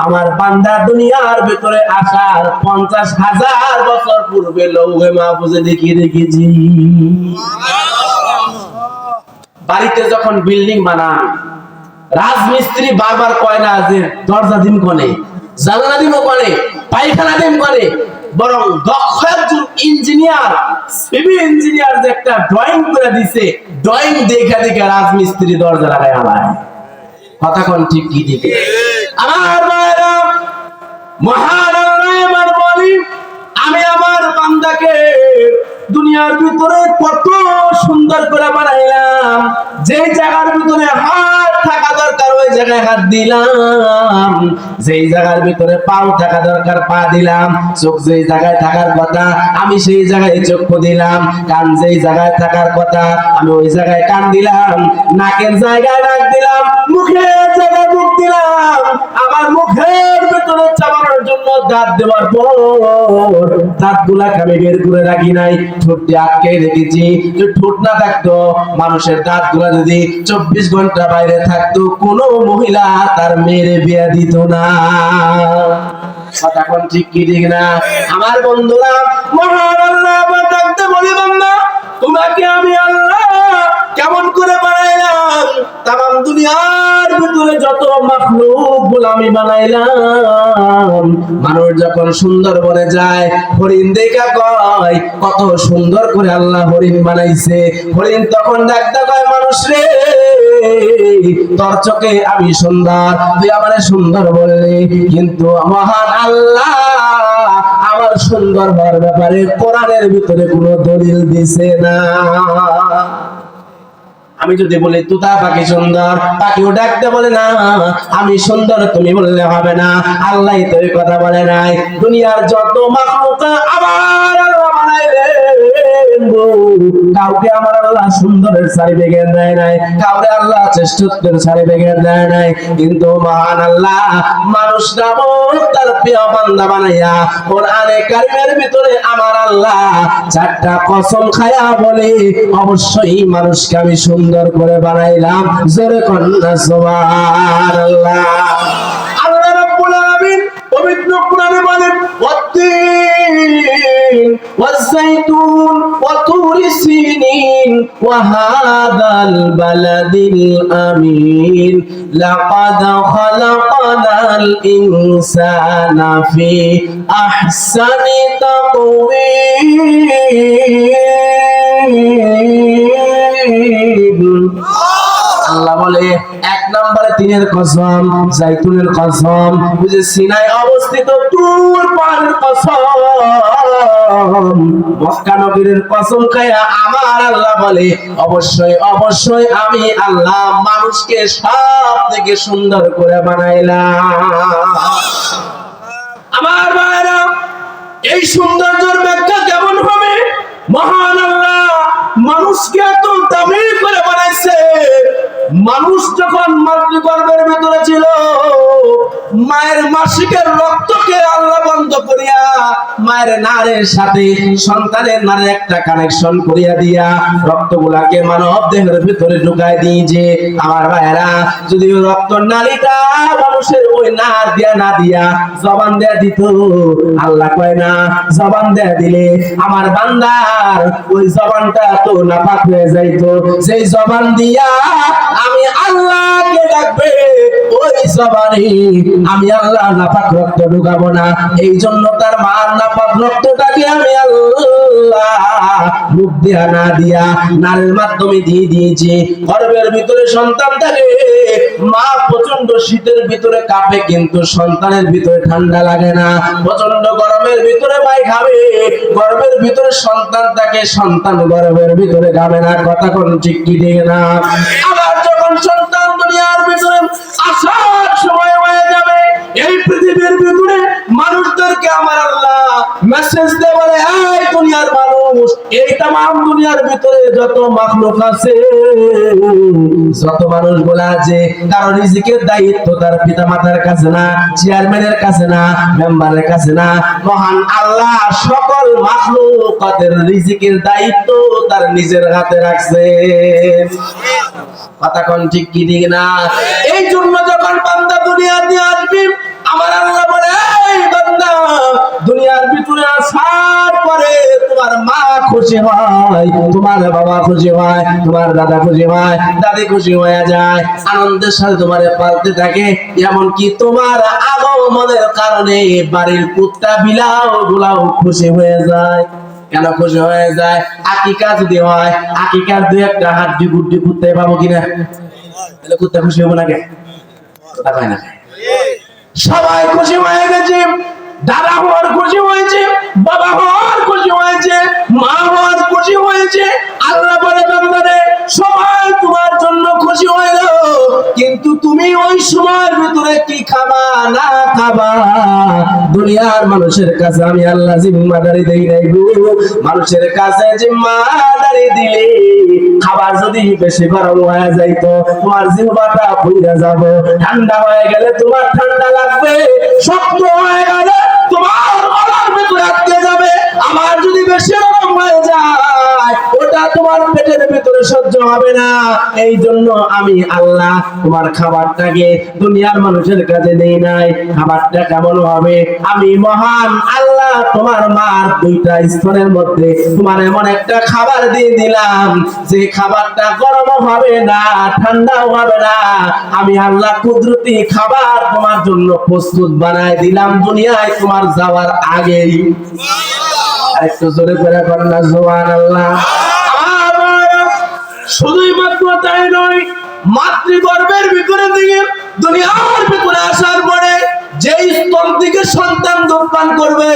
Speaker 1: আমার বান্দা দুনিয়ার ভিতরে আসার 50,000 বছর পূর্বে লৌহে মাহফুজে দেখিয়ে রেখেছি। বাড়িতে যখন বিল্ডিং বানান, রাজমিস্ত্রি বারবার কয় না যে দরজা দিন কোনে, জানালা দিন কোনে, পায়খানা দিন কোনে, বরং দক্ষ একজন ইঞ্জিনিয়ার, সিভিল ইঞ্জিনিয়ার যে একটা ড্রয়িং করে দিছে, ড্রয়িং দেখে দেখে রাজমিস্ত্রি দরজা লাগায় আলায়। কথা কোন ঠিক কি ঠিক? আমার ভাইরা, মহান আল্লাহ এবার বলি, আমি আমার বান্দাকে দুনিয়ার ভিতরে কত সুন্দর করে বানাইলাম, যে জায়গার ভিতরে হাত থাকা দরকার ওই জায়গায় হাত দিলাম, যেই জায়গার ভিতরে পাও থাকা দরকার পা দিলাম, চোখ যেই জায়গায় থাকার কথা আমি সেই জায়গায় চক্ষু দিলাম, কান যেই জায়গায় থাকার কথা আমি ওই জায়গায় কান দিলাম, নাকের জায়গায় নাক দিলাম, মুখের জায়গায় মুখ দিলাম। আমার মুখের ভিতরে চাবানোর জন্য দাঁত দেওয়ার পর দাঁতগুলাকে আমি বের করে রাখি নাই, ঠোঁটটি আটকে রেখেছি। যে ঠোঁট না থাকতো, মানুষের দাঁতগুলা যদি 24 ঘন্টা বাইরে থাকতো, কোনো মহিলা তার মেয়ের বিয়ে দিত না। কথা কোন ঠিক কি ঠিক না? আমার বন্ধুরা, মহান আল্লাহ আবার ডাকতে বলি, বান্দা তোমাকে আমি আল্লাহ কেমন করে বানাইলাম? তামাম দুনিয়ার ভিতরে যত মাখলুক গুলো আমি বানাইলাম, মানুষ যখন সুন্দর বনে যায় হরিণ দেখা কয় কত সুন্দর করে আল্লাহ হরিণ বানাইছে। হরিণ তখন ডাকতে কয়, মানুষ রে, তোর চোখে আমি সুন্দর, তুই আমারে সুন্দর বললি, কিন্তু মহান আল্লাহ আমার সুন্দর হওয়ার ব্যাপারে কোরআনের ভিতরে কোনো দলিল দিছে না। আমি যদি বলি তুতা পাখি সুন্দর, পাখিও ডাকতে বলে না আমি সুন্দর, তুমি বললে হবে না। আল্লাহ তো এই কথা বলে নাই। দুনিয়ার যত মাখলুক আবার আল্লাহ বানাইলেন, কাউকে আমার আল্লাহ সুন্দরের সার্টিফিকেট দেয় নাই, কাউকে আল্লাহ শ্রেষ্ঠত্বের সার্টিফিকেট দেয় নাই, কিন্তু মহান আল্লাহ মানুষ নামক তার প্রিয় বান্দা বানাইয়া কোরআনে কারিমের ভিতরে আমার আল্লাহ 4টা কসম খায়া বলে, অবশ্যই মানুষকে আমি সুন্দর করে বানাইলাম। জোরে কন্যা সুবহানাল্লাহ। আল্লাহ রাব্বুল আলামিন পবিত্র কোরআনে বলেন, ওয়াত-তিন ওয়াজ-যাইতুন ওয়া তুরি সিনিন ওয়া হাদাল বালাদিল আমিন লাকাদ খালাকনাল ইনসানা ফি আহসানি তাকওয়িম। আল্লাহ বলে, 1 নম্বরে 3-এর কসম, জাইতুনের কসম, বুঝে সিনায় অবস্থিত তুর পাহাড়ের কসম, মক্কা নগরীর কসম খায়া আমার আল্লাহ বলে, অবশ্যই অবশ্যই আমি আল্লাহ মানুষকে সব থেকে সুন্দর করে বানাইলাম। আমার ভাইরা, এই সৌন্দর্যের ব্যাখ্যা কেমন হবে? মহান আল্লাহ মানুষকে এত দামি করে বানাইছে। মানুষ যখন মাতৃগর্ভের ভিতরে ছিল, মায়ের মাসিকের রক্তকে আল্লাহ বন্ধ করিয়া মায়ের নারের সাথে সন্তানের নারের একটা কানেকশন করিয়া দিয়া রক্তগুলাকে মানব দেহের ভিতরে ঢুকাই দিয়েছে। আমার ভাইরা, যদি রক্ত নালীটা মানুষের ওই নার দিয়া না দিয়া জবান দেয়া দিত, আল্লাহ কয় না জবান দেয়া দিলে আমার বান্দার ওই জবানটা তো নাপাক হয়ে যাইতো। সেই জবান দিয়া আমি আল্লাহকে ডাকবে, ওই জবানে আমি আল্লাহ নাপাক রক্ত ঢুকাবো না। এই জন্য তার মার নাপাক রক্তটাকে আমি আল্লাহ মুখ দিয়া না দিয়া নারের মাধ্যমে দিয়ে দিয়েছি। গর্ভের ভিতরে সন্তান থাকে, মা প্রচন্ড শীতের ভিতরে কাঁপে, কিন্তু সন্তানের ভিতরে ঠান্ডা লাগে না। প্রচন্ড গরমের ভিতরে মাই খাবে, গর্ভের ভিতরে সন্তান থাকে, সন্তান গর্ভের ভিতরে খাবে না। কথা কোন ঠিক কি ঠিক না? আবার যখন সন্তান দুনিয়ার ভিতরে আসার সময় হয়ে যাবে, এই পৃথিবীর ভিতরে মানুষদেরকে আমার আল্লাহ মেসেজ দেয়, বলে এই দুনিয়ার মানুষ, এই তামাম দুনিয়ার ভিতরে যত মাখলুক আছে, যত মানুষগুলো আছে, কারো রিজিকের দায়িত্ব তার পিতা মাতার কাছে না, চেয়ারম্যানের কাছে না, মেম্বারের কাছে না, মহান আল্লাহ সকল মাখলুকাতের রিজিকের দায়িত্ব তার নিজের হাতে রাখছে। কথা কোন ঠিক কি ঠিক না? এই জন্য যখন বান্দা দুনিয়াতে আসবে, আমার আল্লাহ বলে, এই বান্দা দুনিয়ার ভিতরে আসার পরে তোমার মা খুশি হয়, তোমার বাবা খুশি হয়, তোমার দাদা খুশি হয়, দাদি খুশি হয়ে যায়, আনন্দের সাথে তোমার পালতে থাকে। এমনকি তোমার আগমনের কারণে বাড়ির কুত্তা বিলাও গুলাও খুশি হয়ে যায়। কেন খুশি হয়ে যায়? আকিকা যদি হয়, আকিকার 2-1টা হাড্ডি গুড্ডি কুত্তায় পাবো কিনা? তাহলে কুত্তা খুশি হবো না? কে কথা কয় না? সবাই খুশি হয়ে গেছে। দাদা হওয়ার খুশি হয়েছে, বাবা হওয়ার খুশি হয়েছে, মা হওয়ার খুশি হয়েছে। আল্লাহ বলে, বান্দারে সবাই তোমার জন্য সময়ের ভিতরে কি খাবা না খাবা দুনিয়ার মানুষের কাছে আমি আল্লাহ জিম্মাদারি দেই নাই গো। মানুষের কাছে জিম্মাদারি দিলে খাবার যদি বেশি গরম হয়ে যাইতো তোমার জিহ্বাটা পুড়ে যাবে, ঠান্ডা হয়ে গেলে তোমার ঠান্ডা লাগবে, শক্ত হয়ে গেলে তোমার গলার ভিতরে আটকে যাবে। আমার যদি বেশি গরম হয়ে যায় ওটা তোমার পেটের ভিতরে সহ্য হবে না। এই জন্য আমি আল্লাহ তোমার খাবারটাকে দুনিয়ার মানুষের কাছে দেই নাই। খাবারটা কেমন হবে? আমি মহান আল্লাহ তোমার মার দুইটা স্তনের মধ্যে তোমার এমন একটা খাবার দিয়ে দিলাম যে খাবারটা গরম হবে না, ঠান্ডাও হবে না। আমি আল্লাহ কুদরতি খাবার তোমার জন্য প্রস্তুত বানায় দিলাম দুনিয়ায় তোমার যাওয়ার আগেই। একটু জোরে করে বলনা সুবহানাল্লাহ। শুধুই মাত্র তাই নয়, মাতৃগর্ভের ভিতরে থেকে দুনিয়ার ভিতরে আসার পরে যে স্তন থেকে সন্তান দুধ পান করবে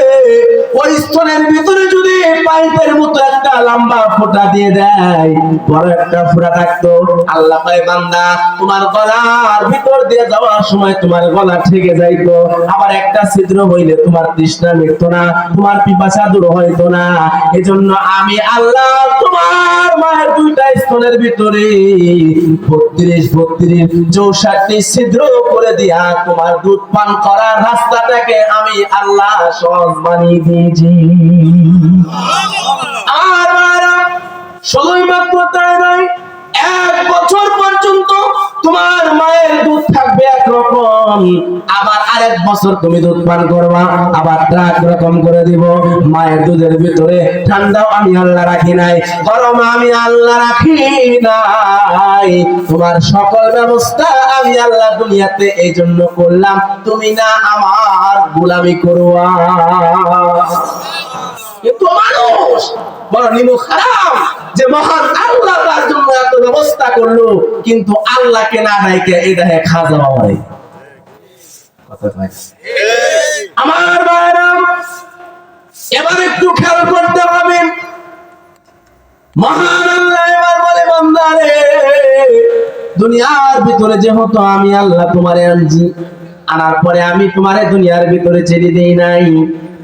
Speaker 1: ওই স্তনের ভিতরে যদি পাইপের মতো একটা লম্বা ফোঁটা দিয়ে দেয়, বড় একটা ফোঁটা থাকতো, আল্লাহ কয় বান্দা তোমার গলার ভিতর দিয়ে যাওয়ার সময় তোমার গলা ঠেকে যাইতো, আবার একটা ছিদ্র হইলে তোমার তৃষ্ণা মিটতো না, তোমার পিপাসা দূর হইতো না। এজন্য আমি আল্লাহ তোমার মায়ের দুইটা স্তনের ভিতরে 32-64 ছিদ্র করে দিয়া তোমার দুধ পান করার রাস্তাটাকে আমি আল্লাহ সহজ বানিয়ে দিয়েছি। আর শুধুই মাত্র তাই নয়, 1 বছর পর্যন্ত তোমার মায়ের দুধ থাকবে একরকম, আবার আরেক বছর তুমি দুধ পান করবা আবার একরকম করে দিব। মায়ের দুধের ভিতরে ঠান্ডাও আমি আল্লাহ রাখি নাই, গরম আমি আল্লাহ রাখি নাই। তোমার সকল ব্যবস্থা আমি আল্লাহ দুনিয়াতে এই জন্য করলাম তুমি না আমার গোলামি করবা। কিন্তু মানুষ বড় নিমুখ খারাপ যে মহান আল্লাহ তার জন্য এত ব্যবস্থা করলো কিন্তু আল্লাহকে না ডাইকে এটা খাজা হয়। আমার ভাইরা এবার একটু খেয়াল করতে হবে, মহান আল্লাহ এবার বলে বান্দারে দুনিয়ার ভিতরে যেহেতু আমি আল্লাহ তোমারে আনছি, আনার পরে আমি তোমারে দুনিয়ার ভিতরে ছেড়ে দেই নাই।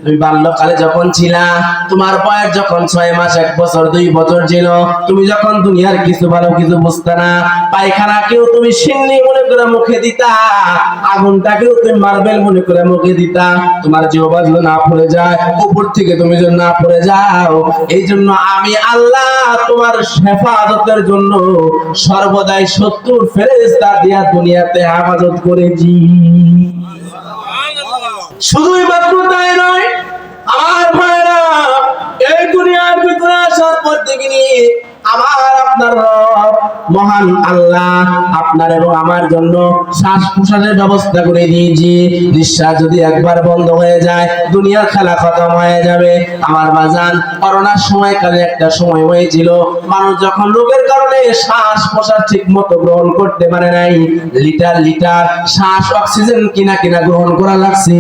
Speaker 1: তুমি বাল্যকালে যখন ছিলা, তোমার বয়স যখন 6 মাস 1 বছর 2 বছর ছিল, তুমি যখন দুনিয়ার কিছু ভালো কিছু বুঝতে না, পায়খানাকেও তুমি সিন্নি মনে করে মুখে দিতা, আগুনটাকেও তুমি মার্বেল মনে করে মুখে দিতা, তোমার জিহ্বা যেন না পড়ে যায়, উপর থেকে তুমি যেন না পড়ে যাও। এই জন্য আমি আল্লাহ তোমার হেফাজতের জন্য সর্বদাই 70 ফেরেশতা দিয়া দুনিয়াতে হেফাজত করেছি। শুধুই মাত্র তাই নয় আমার ভাইরা, এই দুনিয়ার ভিতরে আসার পর দেখিনি আমার আপনার রব মহান আল্লাহ আপনার এবং আমার জন্য শ্বাস প্রশ্বাসের ব্যবস্থা করে দিয়েছি। নিঃশ্বাস যদি একবার বন্ধ হয়ে যায় দুনিয়ার খেলা খতম হয়ে যাবে। আমার বাজান করোনার সময়কালে একটা সময় হয়েছিল, মানুষ যখন রোগের কারণে শ্বাস প্রশ্বাস ঠিক মতো গ্রহণ করতে পারে নাই, লিটার লিটার শ্বাস অক্সিজেন কিনা গ্রহণ করা লাগছে,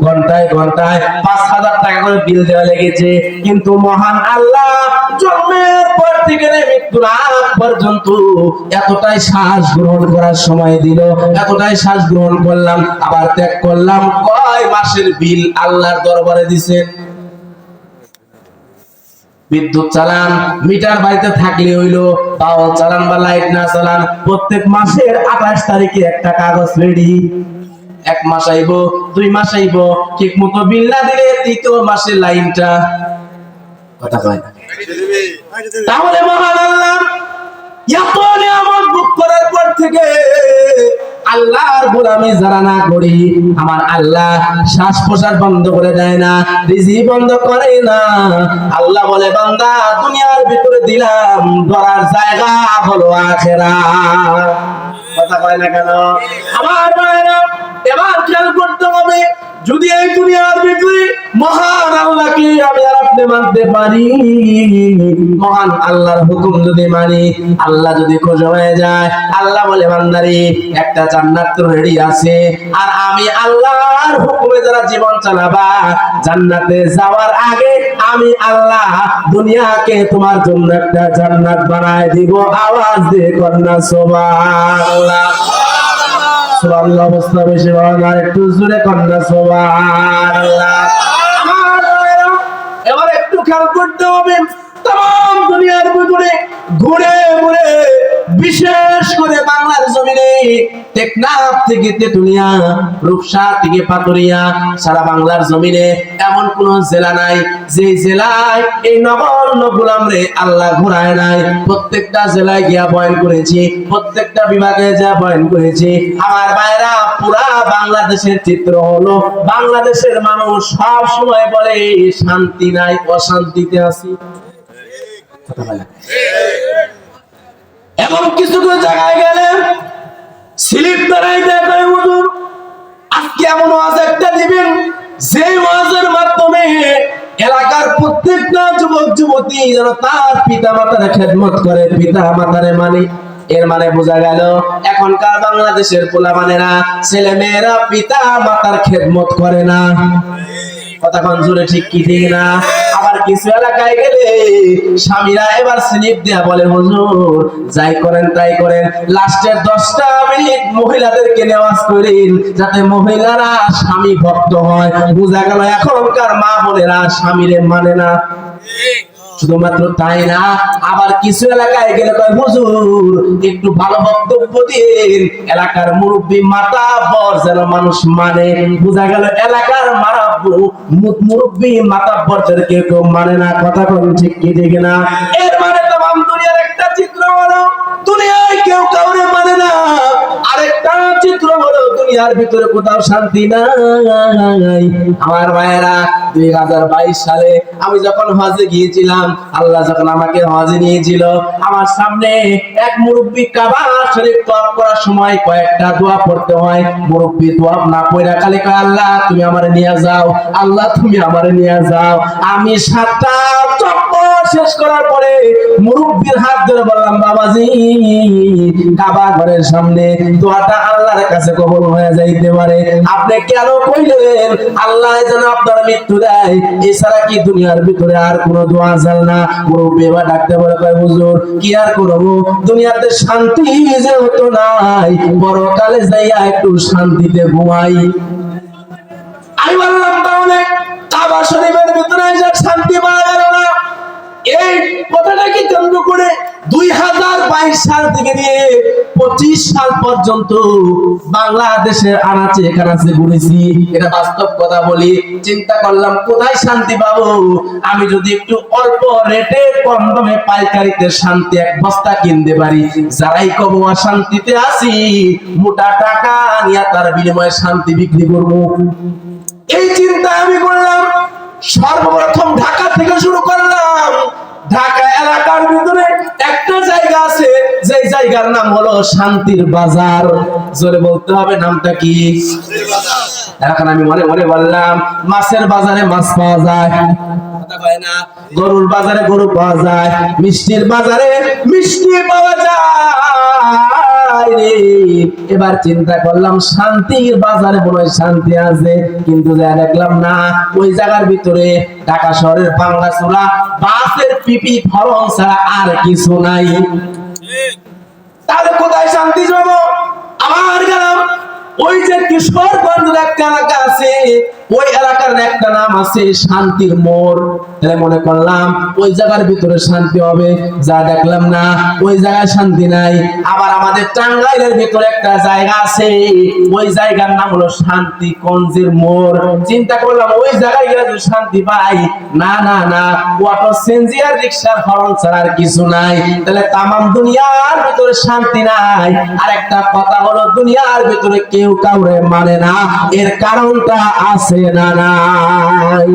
Speaker 1: ঘন্টায় ঘন্টায় 5,000 টাকা করে বিল দেওয়া লেগেছে। কিন্তু মহান আল্লাহ জন্মের পর থেকে মৃত্যুর আগ পর্যন্ত এতটাই শ্বাস গ্রহণ করার সময় দিল, এতটাই শ্বাস গ্রহণ করলাম আবার ত্যাগ করলাম। কয় মাসের বিল আল্লাহর দরবারে দিছেন? বিদ্যুৎ চালান, মিটার বাড়িতে থাকলে হইলো, পাওয়ার চালান বা লাইট না চালান, প্রত্যেক মাসের 28 তারিখে একটা কাগজ রেডি। 1 মাস আইব, 2 মাস আইব, ঠিক মতো বিল না দিলে 3য় মাসের লাইনটা কথা কয় না। তাহলে মহান আল্লাহ এত নিয়ামত ভোগ করার পর থেকে আল্লাহর গোলামি যারা না করি, আমার আল্লাহ শ্বাস প্রশ্বাস বন্ধ করে দেয় না, রিজিক বন্ধ করে না। আল্লাহ বলে বান্দা দুনিয়ার ভিতরে দিলাম, ধরার জায়গা হলো আখিরাত। কথা কয় না কেন আমার ভাইরা? এবার খেয়াল করতে হবে, যদি এই দুনিয়ার ভিতরে মহান আল্লাহকে আমি আর আপনি মানতে পারি, মহান আল্লাহর হুকুম যদি মানি, আল্লাহ যদি খুশি হয়ে যায়, আল্লাহ বলে বান্দারে একটা জান্নাত তো রেডি আছে, আর আমি আল্লাহর হুকুমে যারা জীবন চালাবা জান্নাতে যাওয়ার আগে আমি আল্লাহ দুনিয়াকে তোমার জন্য একটা জান্নাত বানায় দিব। আওয়াজ দিয়ে কন্যা সুবহানাল্লাহ। সুবহানাল্লাহ অবস্থা বেশি ভালো না, একটু জোরে কন্যা সুবহানাল্লাহ। আমার ভাইরা, এবার একটু খেয়াল করতে হবে, তাম দুনিয়ার ভিতরে ঘুরে ঘুরে বিশেষ করে বাংলার জমিনে টেকনাফ থেকে তেতুলিয়া, রূপসা থেকে পাতুরিয়া, সারা বাংলার জমিনে এমন কোন জেলা নাই যে জেলায় এই নগণ্য গোলামরে আল্লাহ ঘুরায় নাই। প্রত্যেকটা জেলায় গিয়া বয়ান করেছি, প্রত্যেকটা বিভাগে যা বয়ান করেছি। আমার ভাইরা, পুরা বাংলাদেশের চিত্র হলো, বাংলাদেশের মানুষ সব সময় বলে শান্তি নাই, অশান্তিতে আছি। এবং কিছু কিছু জায়গায় গেলে স্লিপ দাঁড়াই দেখায় হুজুর আজকে এমন ওয়াজ একটা দিবেন যে ওয়াজের মাধ্যমে এলাকার প্রত্যেকটা যুবক যুবতী যেন তার পিতা মাতার খেদমত করে, পিতা মাতারে মানে। এর মানে বোঝা গেল এখনকার বাংলাদেশের পোলাপানেরা, ছেলে মেয়েরা পিতা মাতার খেদমত করে না। কথা কোন জোরে ঠিক কি ঠিক না? আবার কিছু এলাকায় গেলে স্বামীরা এবার স্লিপ দেয়া বলে হুজুর যাই করেন তাই করেন, লাস্টের 10টা মিনিট মহিলাদেরকে নেওয়াজ করেন যাতে মহিলারা স্বামী ভক্ত হয়। বোঝা গেল এখনকার মা বোনেরা স্বামীরে মানে না। শুধুমাত্র তাই না, আবার কিছু এলাকায় গেলে কয় হুজুর একটু ভালো বক্তব্য দিন, এলাকার মুরব্বী মাতাব্বর যেন মানুষ মানে। বোঝা গেল এলাকার মুরব্বী মাতাব্বরদের কেউ কেউ মানে না। কথা কোন ঠিক কি ঠিক না? এর মানে তাম দুনিয়ার একটা চিত্র হলো দুনিয়ায় কেউ কাউরে মানে না, আরেকটা চিত্র হলো দুনিয়ার ভিতরে কোথাও শান্তি নাই। আমার ভাইয়েরা, 2022 সালে আমি যখন হজে গিয়েছিলাম, আল্লাহ যখন আমাকে হজে নিয়েছিল, আমার সামনে এক মুরব্বী কাবা শরীফ তওয়াফ করার সময় কয়েকটা দোয়া পড়তে হয়। মুরব্বী দোয়া না পড়া খালি কয় আল্লাহ তুমি আমারে নিয়ে যাও, আল্লাহ তুমি আমারে নিয়ে যাও। আমি 7টা চক্কর শেষ করার পরে মুরব্বীর হাত ধরে বললাম বাবাজি কাবা ঘরের সামনে দোয়াটা আল্লাহর কাছে কবুল হয়ে যাইতে পারে, আপনি কেন কইলেন আল্লাহ যেন আপনার মৃত্যু দেয়, এছাড়া কি দুনিয়ার ভিতরে আর কোন দোয়া জাল না? মুরব্বী এবার ডাকতে বলে কয় হুজুর কি আর করব, দুনিয়াতে শান্তি যেহেতু নাই, পরকালে যাইয়া একটু শান্তিতে ঘুমাই। আমি বললাম তাহলে কাবা শরীফের ভিতরে এসে শান্তি পাওয়া গেল না। এই কথাটাকে কেন্দ্র করে 2022 সাল থেকে নিয়ে 25 সাল পর্যন্ত বাংলাদেশের আনাচে কানাচে ঘুরেছি। এটা বাস্তব কথা বলি। চিন্তা করলাম কোথায় শান্তি পাবো? আমি যদি একটু অল্প রেটে কম দামে পাইকারিতে শান্তি এক বস্তা কিনতে পারি, যারাই কম অশান্তিতে আছি মোটা টাকা নিয়ে তার বিনিময়ে শান্তি বিক্রি করবো। এই চিন্তা আমি করলাম। সর্বপ্রথম ঢাকা থেকে শুরু করলাম। ঢাকা এলাকার ভিতরে একটা জায়গা আছে, যে জায়গার নাম হলো শান্তির বাজার। জোরে বলতে হবে নামটা কি? এখন আমি মনে মনে বললাম মাছের বাজারে মাছ পাওয়া যায়, কথা কয় না, গরুর বাজারে গরু পাওয়া যায়, মিষ্টির বাজারে মিষ্টি পাওয়া যায়। এবার চিন্তা করলাম শান্তির বাজারে মনে হয় শান্তি আছে, কিন্তু যা দেখলাম না, ওই জায়গার ভিতরে ঢাকা শহরের ভাঙ্গাচোরা বাসের পিপি ফলন ছাড়া আর কিছু নাই। তাহলে কোথায় শান্তি পাবো? আমার গেলাম ওই যে কিশোরগঞ্জের একটা এলাকা আছে, ওই এলাকার একটা নাম আছে শান্তির মোড়। তাহলে মনে করলাম ওই জায়গার ভিতরে শান্তি হবে, যা দেখলাম না ওই জায়গায় শান্তি নাই। আবার আমাদের টাঙ্গাইলের ভিতরে একটা জায়গা আছে, ওই জায়গার নাম হলো শান্তিগঞ্জের মোড়। চিন্তা করলাম ওই জায়গায় গেলে যদি শান্তি পাই, না না না, অটো সিএনজি আর রিকশার হরন ছাড়া আর কিছু নাই। তাহলে তামাম দুনিয়ার ভিতরে শান্তি নাই। আর একটা কথা হলো দুনিয়ার ভিতরে কেউ কাউরে মানে না, এর কারণটা আছে না নাই?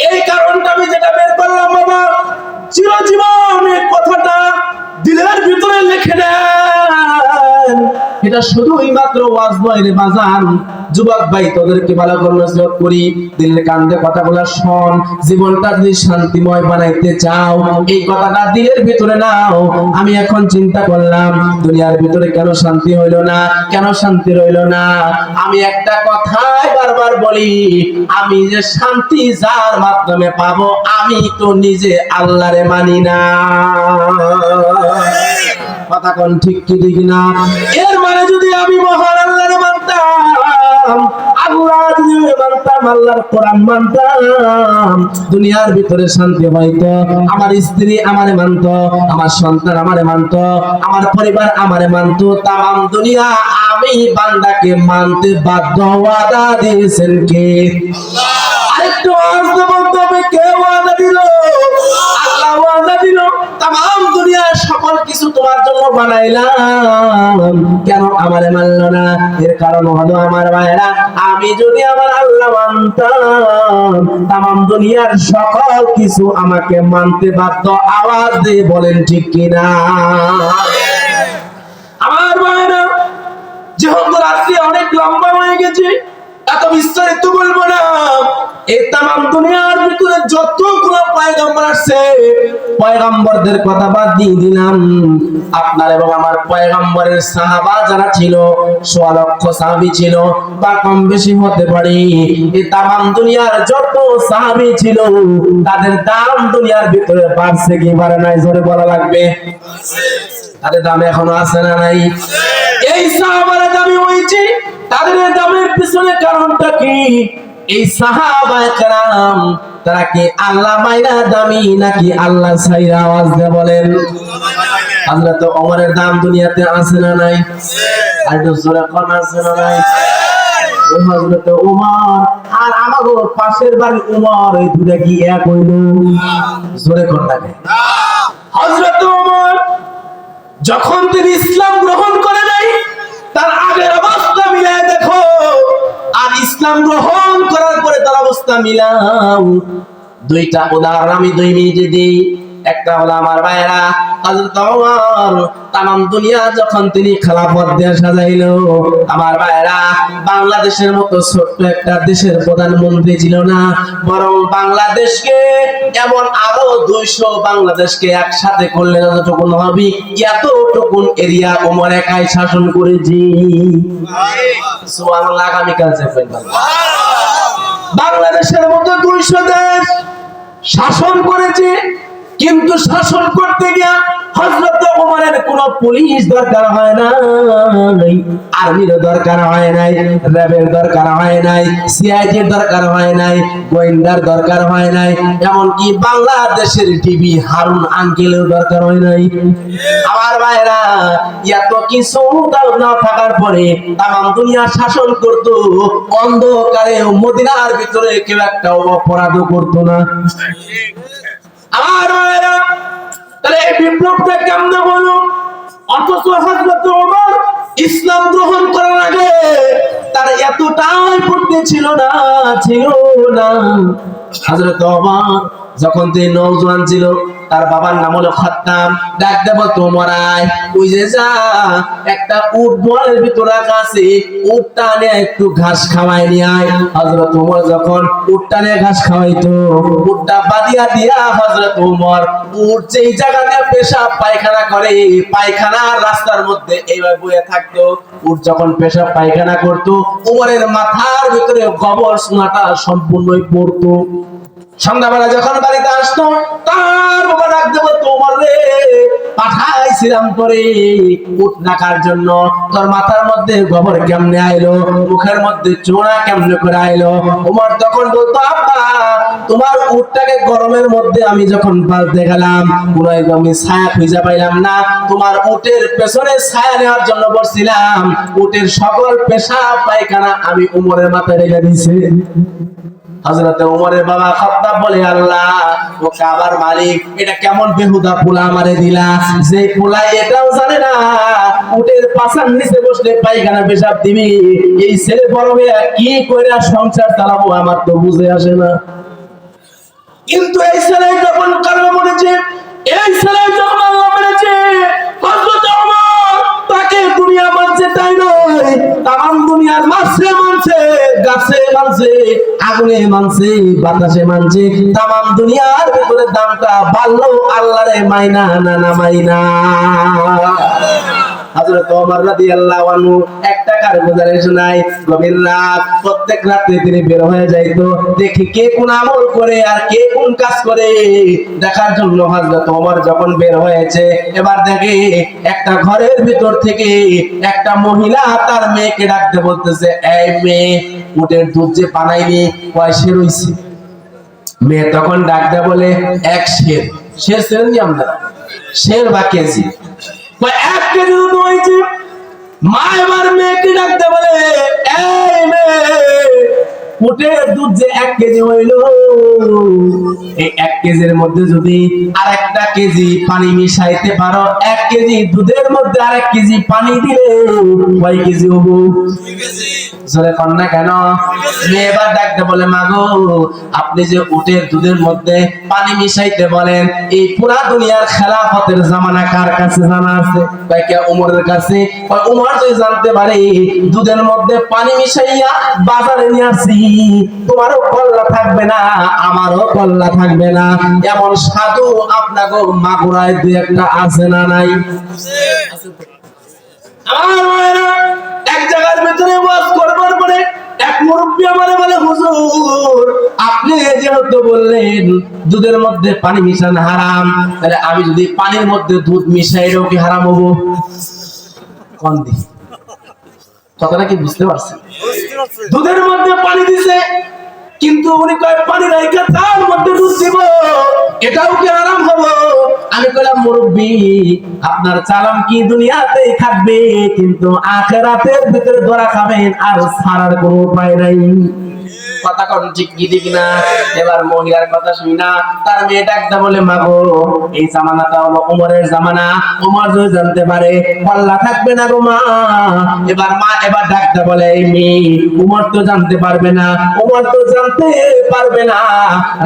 Speaker 1: এই কারণটা আমি যেটা বের করলাম বাবা, চিরজীবন এই কথাটা দিলের ভিতরে লিখে দেন। এটা শুধুই মাত্র ওয়াজ নয় রে বাজান। যুবক ভাই তোদেরকে ভালো করে নসিহত করি, দিলের কান্দে কথাগুলো শোন। জীবনটা যদি শান্তিময় বানাইতে চাও, এই কথাটা দিলের ভিতরে নাও। আমি এখন চিন্তা করলাম দুনিয়ার ভিতরে কেন শান্তি হইল না, কেন শান্তি রইল না? আমি একটা কথাই বারবার বলি, আমি যে শান্তি যার মাধ্যমে পাবো, আমি তো নিজে আল্লাহরে মানি না। কথা কোন ঠিক কি ঠিক না? এর মানে যদি আমি মহান আল্লাহরে মানতাম, আল্লাহ যদি মানতাম, আল্লাহর কোরআন মানতাম, দুনিয়ার ভিতরে শান্তি হইতো। আমার স্ত্রী আমারে মানতো, আমার সন্তান আমারে মানতো, আমার পরিবার আমারে মানতো, তাম দুনিয়া আমি বান্দাকে মানতে বাধ্য। ওয়াদা দিয়েছেন কে? আরেকটু আওয়াজ দিয়ে বলতে হবে, কে ওয়াদা দিল? আল্লাহ ওয়াদা দিল, তাম দুনিয়ার সকল কিছু তোমার জন্য বানাইলাম, কেন আমারে মানলো না? এর কারণ হলো আমার ভাইরা, আমি যদি আমার আল্লাহ মানতাম, তাম দুনিয়ার সকল কিছু আমাকে মানতে বাধ্য। আওয়াজ দিয়ে বলেন ঠিক কিনা? আমার ভাইরা, যেহেতু রাত্রি অনেক লম্বা হয়ে গেছে, এত বিস্তারিত বলবো না। এই তাম দুনিয়ার ভিতরে যতগুলো পয়গম্বর আসছে, পয়গম্বরদের কথা বাদ দিয়ে দিলাম, আপনার এবং আমার পয়গম্বরের সাহাবা যারা ছিল, ১৬ লক্ষ সাহাবী ছিল বা কম বেশি হতে পারে। এই তাম দুনিয়ার যত সাহাবী ছিল, তাদের দাম দুনিয়ার ভিতরে বাড়ছে কি বাড়ে নাই? জোরে বলা লাগবে। তাদের দাম এখনো আছে না নাই? এই সাহাবারা দামি হয়েছে, তাদের দামের পিছনে কারণটা কি? এই সাহাবায়ে কেরাম তারা কি আল্লাহ মাইরা দামি নাকি আল্লাহ ছাইরা? আওয়াজ দিয়ে বলেন। হযরত ওমরের দাম দুনিয়াতে আছে না নাই? আর জোরে কোন আছে না নাই? হযরত ওমর আর আমাগো পাশের বাড়ি ওমর, এই দুটো কি এক হইল? জোরে কোন লাগে? হযরত ওমর যখন তিনি ইসলাম গ্রহণ করে নাই, তার আগের অবস্থা মিলায় দেখো, আর ইসলাম গ্রহণ করার পরে তার অবস্থা মিলাও। দুইটা উদাহরণ আমি 2 মিনিটে দিই। একটা হলো আমার ভাইরা, হযরত ওমর তাম দুনিয়া যখন তিনি খেলাফত দিয়ে সাজাইলো, আমার ভাইরা বাংলাদেশের মতো ছোট্ট একটা দেশের প্রধানমন্ত্রী ছিল না, বরং বাংলাদেশকে এমন আরো 200 বাংলাদেশকে একসাথে করলে যতটুকুন হবে, এতটুকুন এরিয়া ওমর একাই শাসন করেছি। সুবহানাল্লাহ। আগামীকাল চেপেন বাংলাদেশের মতো 200 দেশ শাসন করেছে, কিন্তু শাসন করতে গিয়া হযরত ওমরের কোনো পুলিশ দরকার হয় নাই, আর্মির দরকার হয় নাই, র্যাবের দরকার হয় নাই, সিআইডির দরকার হয় নাই, গোয়েন্দার দরকার হয় নাই, এমনকি বাংলাদেশের টিভি হারুন আঙ্কেলের দরকার হয় নাই। আমার ভাইরা, এত কিছু না থাকার পরে তাম দুনিয়া শাসন করত, অন্ধকারে মদিনার ভিতরে কেউ একটা অপরাধ করতো না। আমার ভাইরা, তাহলে এই বিপ্লবটা কেমনে হলো? অথচ হযরত ওমর ইসলাম গ্রহণ করার আগে তার এতটাই বুদ্ধি ছিল না। হযরত ওমর যখন তিনি নওজোয়ান ছিল, তার বাবার নাম হলো খাত্তাব, ডাকতে বলতো, ওমর আয়, ওই যে যা একটা উট বনের ভিতর রাখা আছে, উটটা নিয়ে একটু ঘাস খাওয়াই নিয়ে আয়। হযরত ওমর যখন উটটা নিয়ে ঘাস খাওয়াইতো, উটটা বাদিয়া দিয়া হযরত ওমর উট যেই জায়গাতে পেশাব পায়খানা করে, পায়খানার রাস্তার মধ্যে এইভাবে বসে থাকতো। উট যখন পেশাব পায়খানা করতো, ওমরের মাথার ভিতরে গোবর সোনাটা সম্পূর্ণই পড়তো। সন্ধ্যাবেলা যখন বাড়িতে আসতো, তার বাবা ডাকতে বলতো, ওমর রে, পাঠাইছিলাম তোরে উট রাখার জন্য, তোর মাথার মধ্যে গোবর কেমনে আইলো, মুখের মধ্যে চোরা কেমনে করে আইলো? ওমর তখন বলতো, আব্বা, তোমার উটটাকে গরমের মধ্যে আমি যখন পালতে গেলাম, কোনো আমি ছায়া খুঁজে পাইলাম না, তোমার উটের পেছনে ছায়া নেওয়ার জন্য বসছিলাম, উটের সকল পেশাব পায়খানা আমি ওমরের মাথায় রেখে দিয়েছি। হযরত ওমরের বাবা খাত্তাব বলে, আল্লাহ, ও কাবার মালিক, এটা কেমন বেহুদা পোলা আমারে দিলা, যে পোলা এটাও জানে না উটের পাছার নিচে বসলে পায়খানা পেশাব দিবি। এই ছেলে বড় হয়ে কি কইরা সংসার চালাবো, আমার তো বুঝে আসে না। কিন্তু এই ছেলে যখন কারণ বলেছে, এই ছেলে যখন আল্লাহ মেনেছে, হযরত ওমর তাকে দুনিয়া মানছে তাই নয়, তাম দুনিয়ার মাঝে মানছে, গাছে মানছে, আগুনে মানছে, বাতাসে মানছে, তাম দুনিয়ার ভিতরে দামটা বাড়লো, আল্লাহরে মাইনা না মাইনা। হযরত ওমর রাদিয়াল্লাহু আনহু একটা কারগুজারি শোনায়, গভীর রাত প্রত্যেক রাতে তিনি বের হয়ে যাইতো দেখি কে কোন আমল করে আর কে কোন কাজ করে দেখার জন্য। হযরত ওমর যখন বের হয়েছে, এবার দেখে একটা ঘরের ভিতর থেকে একটা মহিলা তার মেয়েকে ডাকতে বলতেছে, এই মেয়ে, উটের দুধ যে বানাইনি কয় সের হইছে? মেয়ে তখন ডাকতে বলে, এক সের। সের সের নি আমরা, সের বা কেজি, কয় 1 কেজি দুধ হয়েছে। মা এবার মেয়েকে ডাকতে বলে, এই মেয়ে, উটের দুধ যে 1 কেজি হইল, এই 1 কেজির মধ্যে যদি আরেকটা কেজি পানি মিশাইতে পারো, 1 কেজি দুধের মধ্যে আরেক কেজি পানি দিলে কয় কেজি হবো? জোরে কন না কেন? মেয়ে এবার ডাকতে বলে, মাগো, আপনি যে উটের দুধের মধ্যে পানি মিশাইতে বলেন, এই পুরা দুনিয়ার খেলাফতের জামানা কার কাছে জানা আছে? কয় কে? ওমরের কাছে। কয় ওমর যদি জানতে পারে দুধের মধ্যে পানি মিশাইয়া বাজারে নিয়ে আসি, তোমারও কল্লা থাকবে না, আমারও কল্লা থাকবে না। এমন সাধু আপনাকে মাগুরায় দুই একটা আছে না নাই? আমার মায়েরা, এক জায়গার ভিতরে ওয়াজ করবার পরে এক মুরব্বী আমারে বলে, হুজুর, আপনি যেহেতু বললেন দুধের মধ্যে পানি মিশানো হারাম, তাহলে আমি যদি পানির মধ্যে দুধ মিশাইলেও কি হারাম হবো? কোন দিক কথাটা কি বুঝতে পারছেন? দুধের মধ্যে পানি দিছে, কিন্তু উনি কয় পানি রাইখা তার মধ্যে দুধ দিব, এটাও কি হারাম হবো? আমি কইলাম, মুরব্বি, আপনার চালান কি দুনিয়াতেই থাকবে, কিন্তু আখিরাতের ভিতরে ধরা খাবেন, আর ছাড়ার কোনো উপায় নাই। কথা কোন ঠিক কি ঠিক না? এবার মহিলার কথা শুনি না, তার মেয়ে ডাকতে বলে, মাগো, এই জামানাটা হলো ওমরের জামানা, ওমর যদি জানতে পারে পাল্লা থাকবে না গো মা। এবার মা এবার ডাকতে বলে, এই মেয়ে, ওমর তো জানতে পারবে না, ওমর তো জানতে পারবে না,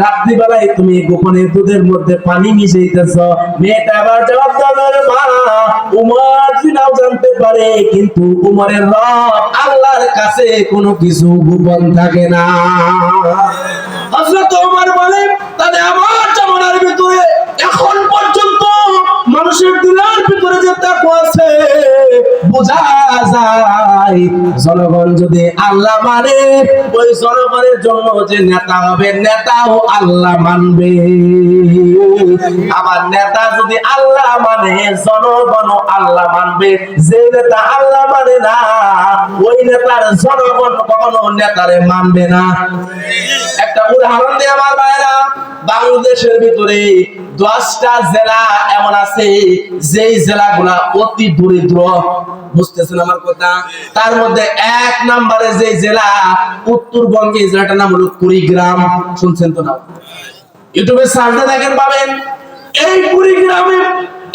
Speaker 1: রাত্রিবেলায় তুমি গোপনে দুধের মধ্যে পানি মিশাইতেছ। মেয়েটা এবার জবাব দেবে, মা, ওমর নাও জানতে পারে, কিন্তু ওমরের রব আল্লাহর কাছে কোনো কিছু গোপন থাকে না। হযরত ওমর বলে, তাহলে আমার জামানার ভিতরে এখন পর্যন্ত মানুষের দিলের ভিতরে যে তাকওয়া আছে বোঝা যায়। জনগণ যদি আল্লাহ মানে, ওই জনগণের জন্য যে নেতা হবে, নেতাও আল্লাহ মানবে। আবার নেতা যদি আল্লাহ মানে, জনগণও আল্লাহ মানবে। যে নেতা আল্লাহ মানে না, ওই নেতার জনগণ কখনো নেতারে মানবে না। একটা উদাহরণ দিয়ে আমার ভাইরা, বাংলাদেশের ভিতরে 10টা জেলা এমন আছে যেই জেলাগুলা অতি দরিদ্র। বুঝতেছেন আমার কথা? তার মধ্যে 1 নম্বরে যে জেলা উত্তরবঙ্গে, জেলাটার নাম হলো কুড়িগ্রাম। শুনছেন তো না? ইউটিউবে সার্চে দেখেন, পাবেন। এই কুড়িগ্রামে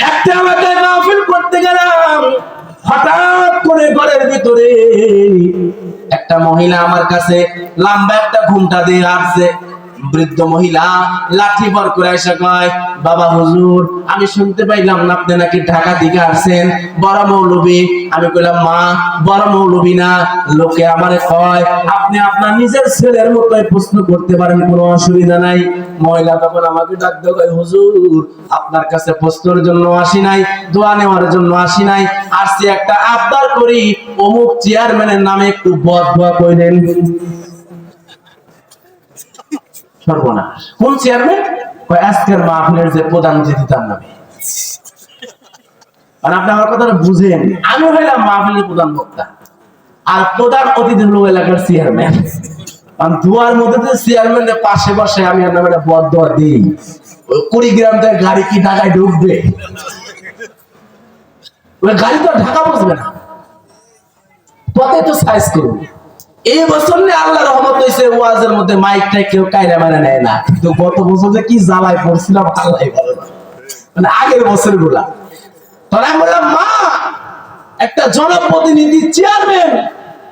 Speaker 1: একটা এলাকায় মাহফিল করতে গেলাম, হঠাৎ করে ঘরের ভিতরে একটা মহিলা আমার কাছে লম্বা একটা ঘুমটা দিয়ে আসছে। বৃদ্ধ মহিলা লাঠি ভর করে এসে কয়, বাবা হুজুর, আমি শুনতে পাইলাম না আপনি নাকি ঢাকা থেকে আসছেন, বড় মৌলবী। আমি কইলাম, মা, বড় মৌলবী না, লোকে আমারে কয় আপনি আপনার নিজের ছেলের মতোই প্রশ্ন করতে পারেন, কোনো অসুবিধা নাই। মহিলা তখন আমাকে ডাক দিয়ে কয়, হুজুর, আপনার কাছে প্রশ্নের জন্য আসি নাই, দোয়া নেওয়ার জন্য আসি নাই, আসছি একটা আবদার করি, অমুক চেয়ারম্যানের নামে একটু বদদোয়া কইলেন। সর্বনাশ! কোন চেয়ারম্যান? আজকের মাহফিলের যে প্রধান অতিথি তার নামে। আর আপনি আমার কথাটা বুঝেন, আমি হইলাম মাহফিলের প্রধান বক্তা, আর প্রধান অতিথি হলো এলাকার চেয়ারম্যান। আর দুয়ার মধ্যে যে চেয়ারম্যানের পাশে বসে আমি আপনার একটা বদদোয়া দিই, ওই কুড়িগ্রাম থেকে গাড়ি কি ঢাকায় ঢুকবে? ওই গাড়ি তো ঢাকা বসবে না, পথে তো সাইজ করবে। এই বছর নিয়ে আল্লাহ রহমত হয়েছে, ওয়াজের মধ্যে মাইকটা কেউ কায়রা মানে নেয় না, কিন্তু গত বছর যে কি জ্বালায় পড়ছিলাম আল্লাহ ভালো না, মানে আগের বছর গুলা। তখন আমি বললাম, মা, একটা জনপ্রতিনিধি চেয়ারম্যান,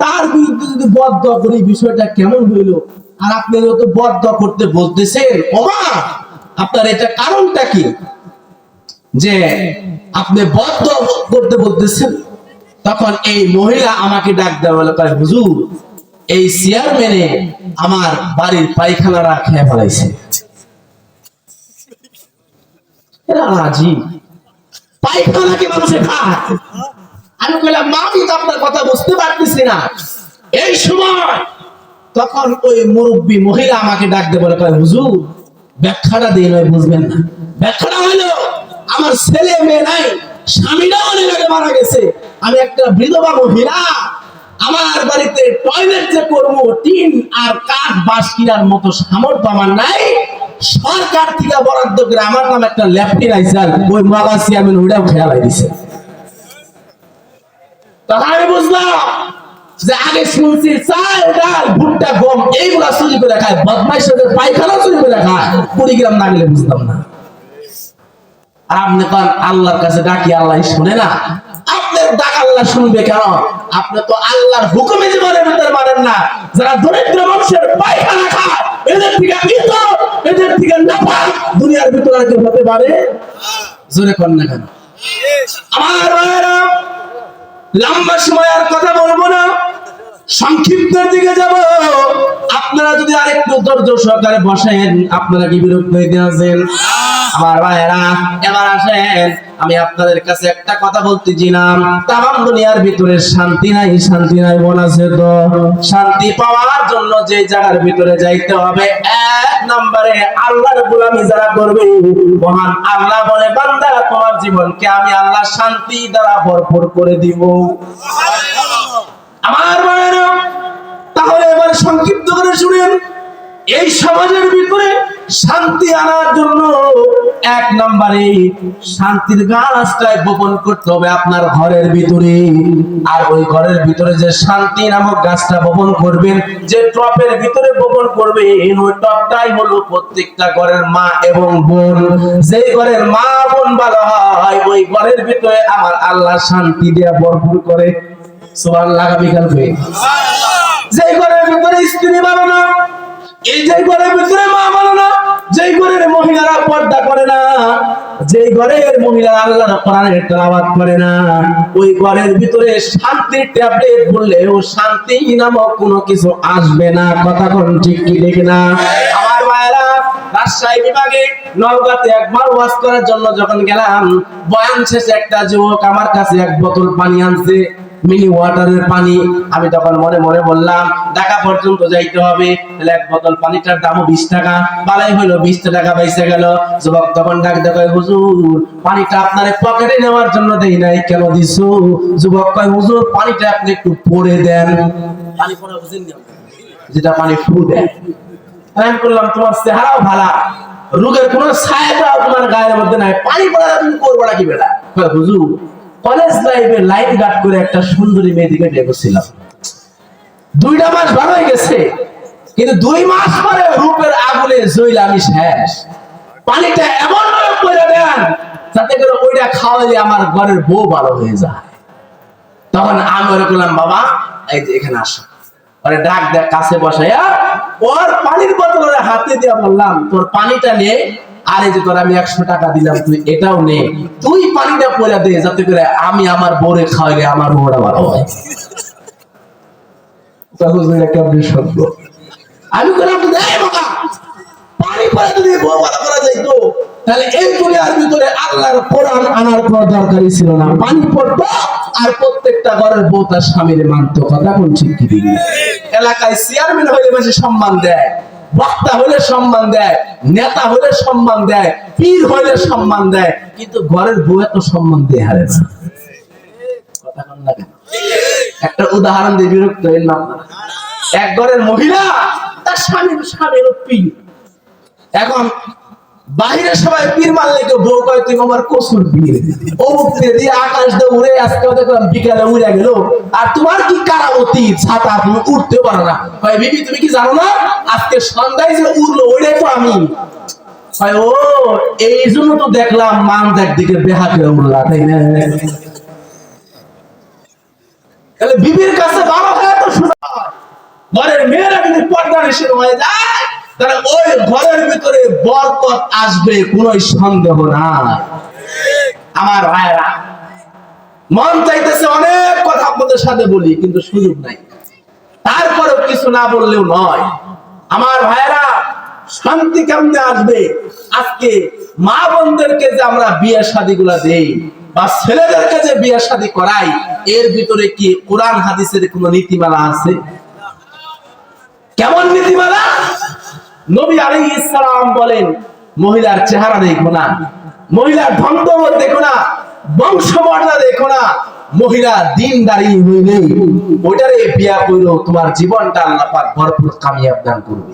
Speaker 1: তার বিরুদ্ধে যদি বদদোয়া করি, বিষয়টা কেমন হইলো? আর আপনি যত বদদোয়া করতে বলতেছেন, ও মা, আপনার এটা কারণটা কি যে আপনি বদদোয়া করতে বলতেছেন? তখন এই মহিলা আমাকে ডাক দেওয়া বলে, হুজুর, এই চেয়ারম্যানে আমার বাড়ির পায়খানারা খেয়ে ফেলাইছে। পায়খানা কি মানুষে খায়? আমি কইলাম মা আমি তো আপনার কথা বুঝতে পারতেছি না। এই সময় তখন ওই মুরব্বী মহিলা আমাকে ডাক দিয়ে বলে, কয় হুজুর ব্যাখ্যাটা দিয়ে নয় বুঝবেন না। ব্যাখ্যাটা হলো আমার ছেলে মেয়ে নাই, স্বামীরা অনেক আগে মারা গেছে, আমি একটা বিধবা মহিলা, আমার বাড়িতে টয়লেট যে করবো টিন আর কাঠ বাঁশ কিনার মতো সামর্থ্য আমার নাই, সরকার থেকে বরাদ্দ করে আমার নাম একটা ল্যাপটিন আইসাল ওই মাগাসি আমি ওইটাও খেয়াল দিছে। তখন আমি বুঝলাম যে আগে শুনছি চাল ডাল ভুট্টা গম এইগুলা চুরি করে খায়, বদমাইশদের পায়খানা চুরি করে খায়, কুড়িগ্রাম না গেলে বুঝতাম না। আর আপনি কন আল্লাহর কাছে ডাকি আল্লাহ শুনে না, আপনার ডাক আল্লাহ শুনবে কেন? আপনি তো আল্লাহর হুকুমে জীবনের ভিতরে মানেন না। যারা দরিদ্র মানুষের পায়খানা খায় এদের থেকে ইতর, এদের থেকে নাপাক দুনিয়ার ভিতরে আর কেউ হতে পারে? জোরে কন না কেন? আমার ভাইরা লম্বা সময় আর কথা বলবো না, সংক্ষিপ্তের দিকে যাব। আপনারা যদি আরেকটু ধৈর্য সহকারে বসেন, আপনারা কি বিরক্ত হইতে আছেন? আমার ভাইরা এবার আসেন, আমি আপনাদের কাছে একটা কথা বলতেছিলাম, তামাম দুনিয়ার ভিতরে শান্তি নাই, শান্তি নাই বলেছে তো। শান্তি পাওয়ার জন্য যে জায়গার ভিতরে যাইতে হবে, এক নম্বরে আল্লাহর গোলামি যারা করবে, মহান আল্লাহ বলে বান্দা তোমার জীবনকে আমি আল্লাহ শান্তি দ্বারা ভরপুর করে দিব। আমার ভাইরা তাহলে এবার সংক্ষিপ্ত করে শুনেন, এই সমাজের ভিতরে শান্তি আনার জন্য এক নম্বরে শান্তির গাছটাই বপন করতে হবে আপনার ঘরের ভিতরে। আর ওই ঘরের ভিতরে যে শান্তি নামক গাছটা বপন করবেন, যে টপের ভিতরে বপন করবেন, ওই টপটাই হলো প্রত্যেকটা ঘরের মা এবং বোন। যেই ঘরের মা বোন ভালো হয়, ওই ঘরের ভিতরে আমার আল্লাহ শান্তি দিয়ে ভরপুর করে। সুবহানাল্লাহ বিকাল হয়ে যেই ঘরের ভিতরে স্ত্রী ভালো না, এই যে ঘরের ভিতরে মা ভালো না, যেই ঘরের মহিলারা পর্দা করে না, যেই ঘরের মহিলারা আল্লাহর কোরআনের তেলাওয়াত করে না, ওই ঘরের ভিতরে শান্তির ট্যাবলেট বললেও শান্তি নামক কোনো কিছু আসবে না। কথা কোন ঠিক কি ঠিক না? আমার ভাইরা রাজশাহী বিভাগে নওগাঁতে একবার ওয়াজ করার জন্য যখন গেলাম, বয়ান শেষে একটা যুবক আমার কাছে এক বোতল পানি আনছে, মিনি ওয়াটারের পানি। আমি তখন মনে মনে বললাম ঢাকা পর্যন্ত যাইতে হবে, তাহলে এক বোতল পানিটার দামও 20 টাকা, বালাই হইলো 20 টাকা বাইসে গেল। যুবক তখন ডাক দেখায়, হুজুর পানিটা আপনার পকেটে নেওয়ার জন্য দেই নাই, কেন দিছো? যুবক কয়, হুজুর পানিটা আপনি একটু পরে দেন। পানি পড়া বুঝেন না, যেটা পানি ফু দেয়। আমি বললাম তোমার চেহারাও ভালা, রোগের কোনো ছায়াটাও তোমার গায়ের মধ্যে নাই, পানি পড়া তুমি করবো নাকি বেলা? কয় হুজুর কলেজ লাইফে লাইন গার্ড করে একটা সুন্দরী মেয়েদিকে ডেকেছিলাম, 2টা মাস ভালো হয়ে গেছে, কিন্তু 2 মাস পরে রূপের আগুনে জ্বলে আমি শেষ। পানিটা এমন ভাবে পড়ে দেন যাতে করে ওইটা খাওয়ালে আমার ঘরের বউ ভালো হয়ে যায়। তখন আমি ওরে বললাম, বাবা এই যে এখানে আসো। ওরে ডাক দেখ কাছে বসাইয়া ওর পানির বোতল ওরে হাতে দিয়ে বললাম, তোর পানিটা নে, আর এই যে তোর আমি 100 টাকা দিলাম, তুই এটাও নে, তুই পানিটা পয়লা দে, যাতে করে আমি আমার বউরে খাওয়াইলে আমার বউরা ভালো হয়। আমি বললাম পানি পয়লা যদি বউ ভালো করা যাইতো, তাহলে এই দুনিয়ার ভিতরে আল্লাহর কোরআন আনার কোনো দরকারই ছিল না। পানি পড়তো আর প্রত্যেকটা ঘরের বউ তার স্বামীর মানতো। কথা কোন ঠিক কি? এলাকায় চেয়ারম্যান হইলে বেশি সম্মান দেয়, বক্তা হইলে সম্মান দেয়, নেতা হইলে সম্মান দেয়, পীর হইলে সম্মান দেয়, কিন্তু ঘরের বউ এত সম্মান দিয়ে হারে না। কথা কোন না কেন? একটা উদাহরণ দিয়ে বিরক্ত হইলেন না আপনারা? এক ঘরের মহিলা তার স্বামীর পীর, এখন বাইরে সবাই পীর মানলে কেউ বউ কয় তুই আমার কসুর পীর, ও দিয়ে আকাশ দিয়ে উড়ে আজকে দেখলাম বিকালে উড়ে গেল, আর তোমার কি কারামতি, ছাতা তুমি উঠতে পারো না। কয় বিবি তুমি কি জানো না আজকে সন্ধ্যায় যে উড়লো ওইটাই তো আমি। কয় ও এই জন্য তো দেখলাম মান একদিকে বেহাকে উড়লা, তাই না? তাহলে বিবির কাছে বাবা হয় তো ঘরের মেয়েরা যদি পর্দা নিষেধ হয়ে যায়, তাহলে ওই ঘরের ভিতরে বরকত আসবে, কোনো সন্দেহ নাই। আমার ভাইরা মন চাইতেছে অনেক কথা আপনাদের সাথে বলি, কিন্তু সুযোগ নাই, তারপরেও কিছু না বললেও নয়। আমার ভাইরা শান্তি কেমনে আসবে? আজকে মা বোনদেরকে যে আমরা বিয়ে শাদী গুলা দেই, বা ছেলেদেরকে যে বিয়ে শাদী করাই, এর ভিতরে কি কোরআন হাদিসের কোনো নীতিমালা আছে? কেমন নীতিমালা? নবী আলাইহিস সালাম বলেন, মহিলার চেহারা দেখো না, মহিলার ধন্তবত দেখো না, বংশমর্যাদা দেখো না, মহিলা দিনদারি হইলে ওইটারে বিয়া কইরো, তোমার জীবনটা আল্লাহ পাক ভরপুর কামিয়াব দান করবে।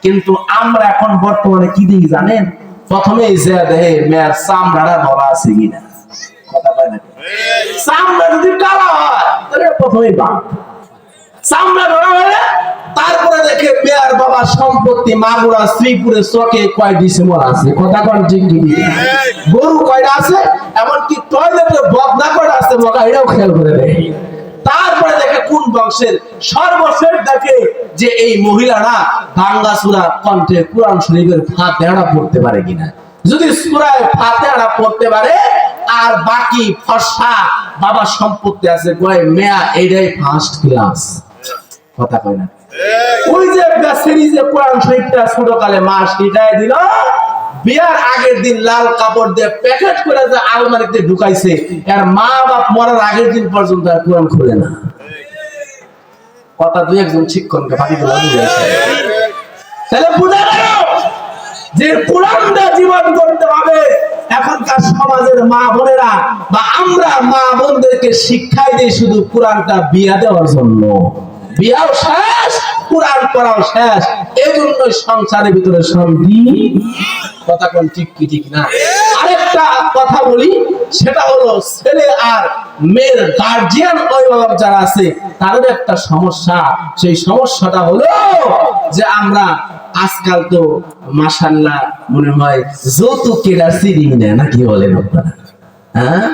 Speaker 1: কিন্তু আমরা এখন বর্তমানে কি দেখি জানেন? প্রথমে যে দেহে মেয়ের চামড়াটা ধরা আছে কিনা, কথা বলে না, চামড়া যদি কালা হয় তাহলে প্রথমেই বাপ, চামড়া ধরা হলে তারপরে দেখে মেয়ের বাবার সম্পত্তি মাগুরা শ্রীপুরে চকে কয় ডিসেম্বর আছে, কথা কোন ঠিক কি, গরু কয়টা আছে, এমনকি টয়লেটে বদনা কয়টা আছে মগা, এটাও খেয়াল করে দেয়। তারপরে দেখে কোন বংশের, সর্বশেষ দেখে যে এই মহিলারা ভাঙ্গাচুরা কণ্ঠে কোরআন শরীফের ফাতিহা পড়তে পারে কিনা। যদি সূরায়ে ফাতিহা পড়তে পারে আর বাকি ফর্সা বাবার সম্পত্তি আছে কয় মেয়া, এটাই ফার্স্ট ক্লাস, কথা কয় না। ওই যে সিরিজে কোরআন শরীফটা ছোটকালে মা শিখায় দিল, বিয়ার আগের দিন লাল কাপড় দিয়ে প্যাকেট করে যে আলমারিতে ঢুকাইছে, আর মা বাপ মরার আগের দিন পর্যন্ত আর কোরআন খুলে না। কথা দুই একজন শিক্ষককে বাকি দিল, তাহলে বুঝা গেল যে কোরআন দিয়ে জীবন করতে হবে। এখনকার সমাজের মা বোনেরা বা আমরা মা বোনদেরকে শিক্ষাই দিই শুধু কোরআনটা বিয়া দেওয়ার জন্য, বিয়াও শেষ, কোরআন পড়াও শেষ, এই জন্যই সংসারের ভিতরে শান্তি, কথা কোন ঠিক কি ঠিক না। আরেকটা কথা বলি, সেটা হলো ছেলে আর মেয়ের গার্জিয়ান অভিভাবক যারা আছে তাদের একটা সমস্যা। সেই সমস্যাটা হলো যে আমরা আজকাল তো মাশাআল্লাহ মনে হয় যৌতুকের আর চিনি না, নাকি বলেন আপনারা? হ্যাঁ,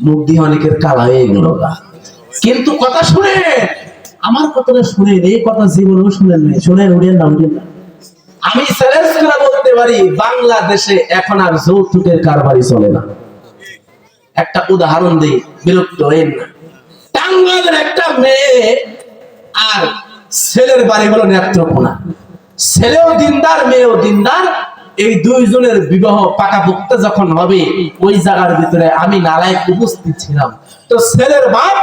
Speaker 1: মুখ দিয়ে অনেকের কালা হয়ে গেল। কিন্তু কথা শুনে, আমার কথাটা শুনেন, এই কথা জীবনেও শুনেন নাই, শুনেন, উড়েন না, উড়েন না। আমি চ্যালেঞ্জ করে বলতে পারি, বাংলাদেশে এখন আর যৌতুকের কারবারই চলে না। একটা উদাহরণ দিই, বিরক্ত হইেন না। টাঙ্গাইলের একটা মেয়ে আর ছেলের বাড়ি হলো নেত্রকোনা, ছেলেও দিনদার মেয়েও দিনদার, এই দুইজনের বিবাহ পাকাপোক্ত যখন হবে, ওই জায়গার ভিতরে আমি নালায়ক উপস্থিত ছিলাম। তো ছেলের বাপ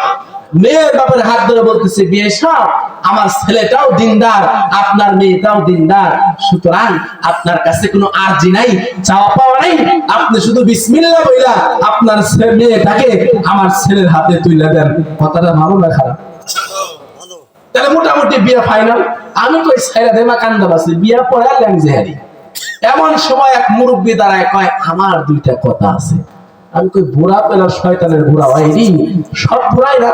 Speaker 1: মেয়ের বাপের হাত ধরে বলতেছে, বিয়ে সাহেব আমার ছেলেটাও দিনদার, আপনার মেয়েটাও দিনদার, সুতরাং আপনার কাছে কোনো আরজি নাই, চাওয়া পাওয়া নাই, আপনি শুধু বিসমিল্লাহ বইলা আপনার মেয়েটাকে আমার ছেলের হাতে তুলে দেন। কথাটা ভালো না খারাপ? তাহলে মোটামুটি বিয়ে ফাইনাল। আমি কই ছাইরা দেমা কান্দা বাসি, বিয়া পড়া ল্যাংজেহারি। এমন সময় এক মুরব্বী দাঁড়ায় কয়, আমার দুইটা কথা আছে। আমি কই বুড়া পেলার শয়তানের বুড়া হয়নি, সব বুড়াই না।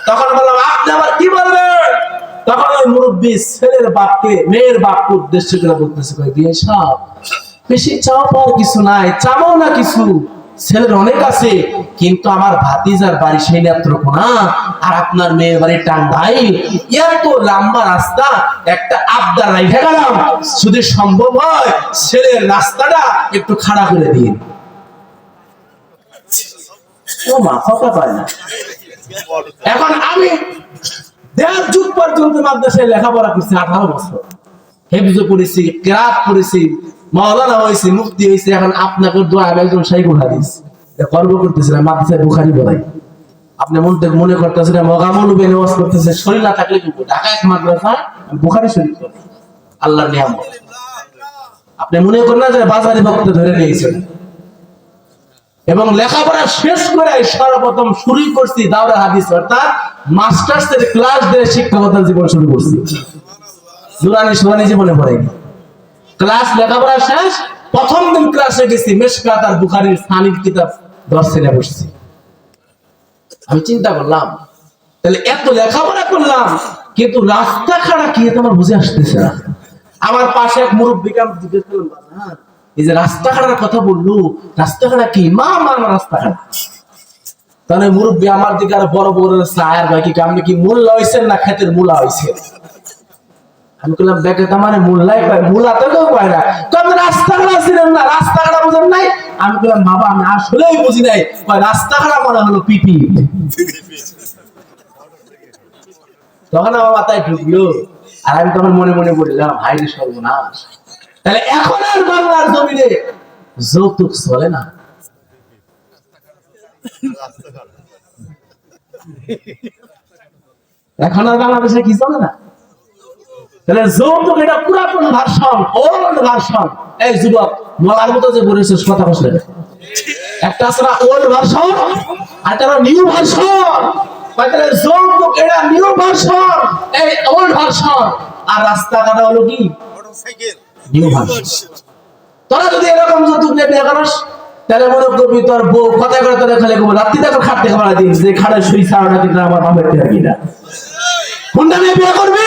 Speaker 1: তখন বললাম, আপনি আবার কি বলবেন? তখন ওই মুরব্বী ছেলের বাপকে মেয়ের বাপকে উদ্দেশ্য করে বলতেছে, কই বিয়ে সাহেব বেশি চাওয়া পাওয়ার কিছু নাই, চাবো না কিছু, ছেলের অনেক আছে, কিন্তু আমার ভাতিজার বাড়ি সেই নেত্রকোনা আর আপনার মেয়ের বাড়ি টাঙ্গাইল, এত লম্বা রাস্তা, একটা আবদার রাইখা গেলাম, যদি সম্ভব হয় ছেলের রাস্তাটা একটু খাড়া করে দিন। এখন আমি 1.5 যুগ পর্যন্ত মাদ্রাসায় লেখাপড়া করছি, 18 বছর হেফজ পড়েছি, কেরাত পড়েছি, মাওলানা হয়েছি, মুফতি হয়েছি। এখন আপনাকে দোয়া, আমি একজন শাইখুল হাদিস, গর্ব করতেছিলাম মাদ্রাসায় বুখারী পড়াই। আপনি মনে করতেছেন মগামুলুবে নামাজ করতেছে, শরীর না থাকলে কি ঢাকা এক মাদ্রাসায় বুখারী শরীফ পড়ি, আল্লাহর নিয়ামত। আপনি মনে করেন না যে বাজারে ভক্ত ধরে নিয়েছেন। এবং লেখাপড়া শেষ করে সর্বপ্রথম শুরু করছি দাওরা হাদিস, অর্থাৎ মাস্টার্সের ক্লাস দিয়ে শিক্ষকতার জীবন শুরু করছি। নুরানি সুরানি জীবনে পড়েনি, ক্লাস লেখাপড়া শেষ, প্রথম দিন ক্লাসে গেছি, মেশকাত আর বুখারীর সানিদ কিতাব দর্শনে বসছি। আমি চিন্তা করলাম, তাহলে এত লেখাপড়া করলাম, কিন্তু রাস্তা খাড়া কি আমার বুঝে আসতেছে না। আমার পাশে এক মুরব্বীকে আমি জিজ্ঞেস করলাম, এই যে রাস্তা খাড়ার কথা বললো, রাস্তা খাড়া কি? মা রাস্তা খাড়া। তাহলে মুরব্বী আমার দিকে আর বড় বড় আয়ার ভাই, কি আপনি কি মূল্য হয়েছেন না ক্ষেতের মূলা হয়েছে? আমি বললাম, দেখে তো মানে মূল্যায় পায়, মূলাতে কেউ পায় না। তবে রাস্তা খাড়া ছিলেন না, রাস্তা খাড়া বুঝেন নাই? আমি বললাম, বাবা আমি আসলেই বুঝি নাই, রাস্তা খাড়া মনে হলো পিপি। তখন আমার মাথায় ঢুকলো, আর আমি তখন মনে মনে বললাম, হাইরে সর্বনাশ, তাহলে এখন আর বাংলার জমিনে যৌতুক চলে না। এখন আর বাংলাদেশে কি চলে না? তাহলে যৌতুক এটা পুরাতন ভার্সন, ওল্ড ভার্সন। এই যুবক মলার মতো যে বলেছিস কথা বসলে, একটা আছে না ওল্ড ভার্সন, আর একটা নিউ ভার্সন। তাহলে যৌতুক এটা নিউ ভার্সন, এই ওল্ড ভার্সন, আর রাস্তাঘাট হলো কি মোটরসাইকেল নিউ ভার্সন। তোরা যদি এরকম যৌতুক নিয়ে বিয়ে করিস, তাহলে মনে করবি তোর বউ কথায় করে তোরা খালি রাত্রি দেখো খাট দেখে মারা দিন যে খাটের শুই সারাটা দিন আমার বাপের থেকে কিনা কোনটা নিয়ে বিয়ে করবি?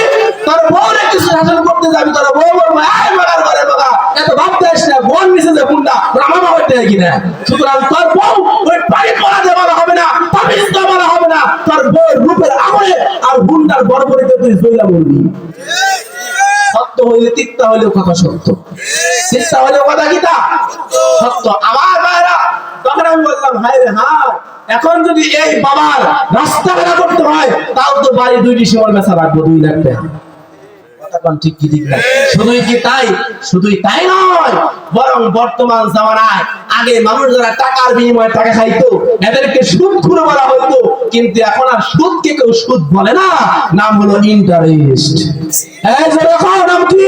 Speaker 1: তোর বউরে কিছু শাসন করতে যাবি, তোর বউ বলবো এই বাগার ঘরে বাগা এত ভাবতে আসিস না, বোন নিচে যে কোনটা আমার বাপের থেকে কিনা। সুতরাং তোর বউ ওই বাড়ি পড়াতে বলা হবে না, তাবিজ তো বলা হবে না, তোর বউয়ের রূপের আগুনে আর গুন্ডার বরবরিতে তুই জইলা বলবি। সত্য হইলে তিক্তা হইলেও কথা সত্য, তিক্তা হইলেও কথা কিতা সত্য। আমার ভাইরা তখন আমি বললাম ভাই রে হায়, এখন যদি এই বাবার রাস্তা বেড়া করতে হয়, তাও তো বাড়ি 2টি শিমল বেচা রাখবো 2 লাখ টাকা। ঠিক কি ঠিক না? শুধুই তাই নয়, বরং বর্তমান জামানায় আগে মানুষ যারা টাকার বিনিময়ে টাকা খাইতো এদেরকে সুদখোর বলা হতো, কিন্তু এখন আর সুদকে কেউ সুদ বলে না, নাম হলো ইন্টারেস্ট। এই যে দেখো নাম কি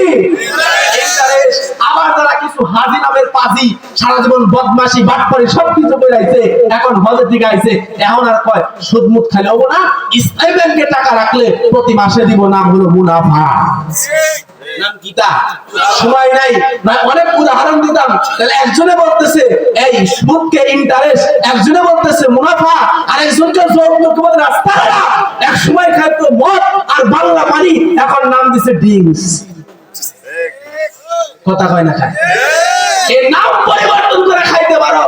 Speaker 1: ইন্টারেস্ট। আবার যারা কিছু হাজি নামের পাজি সারা জীবন বদমাশি বাটপারি সবকিছু করে আইছে, এখন হজে ঠিক আইছে, এখন আর কয় সুদ মুদ খাইলে হবো না, ইসলামী ব্যাংকে টাকা রাখলে প্রতি মাসে দিব, নাম হলো মুনাফা। নাম কিতা সময় নাই, অনেক উদাহরণ দিতাম। তাহলে একজনে বলতেছে এই সুদকে ইন্টারেস্ট, একজনে বলতেছে মুনাফা, আর একজনকে যৌতুক বলে রাস্তা। এক সময় খাইতো মদ আর বাংলা পানি, এখন নাম দিছে ড্রিঙ্কস। কথা কয় না খায়, এই নাম পরিবর্তন করে খাইতে পারো।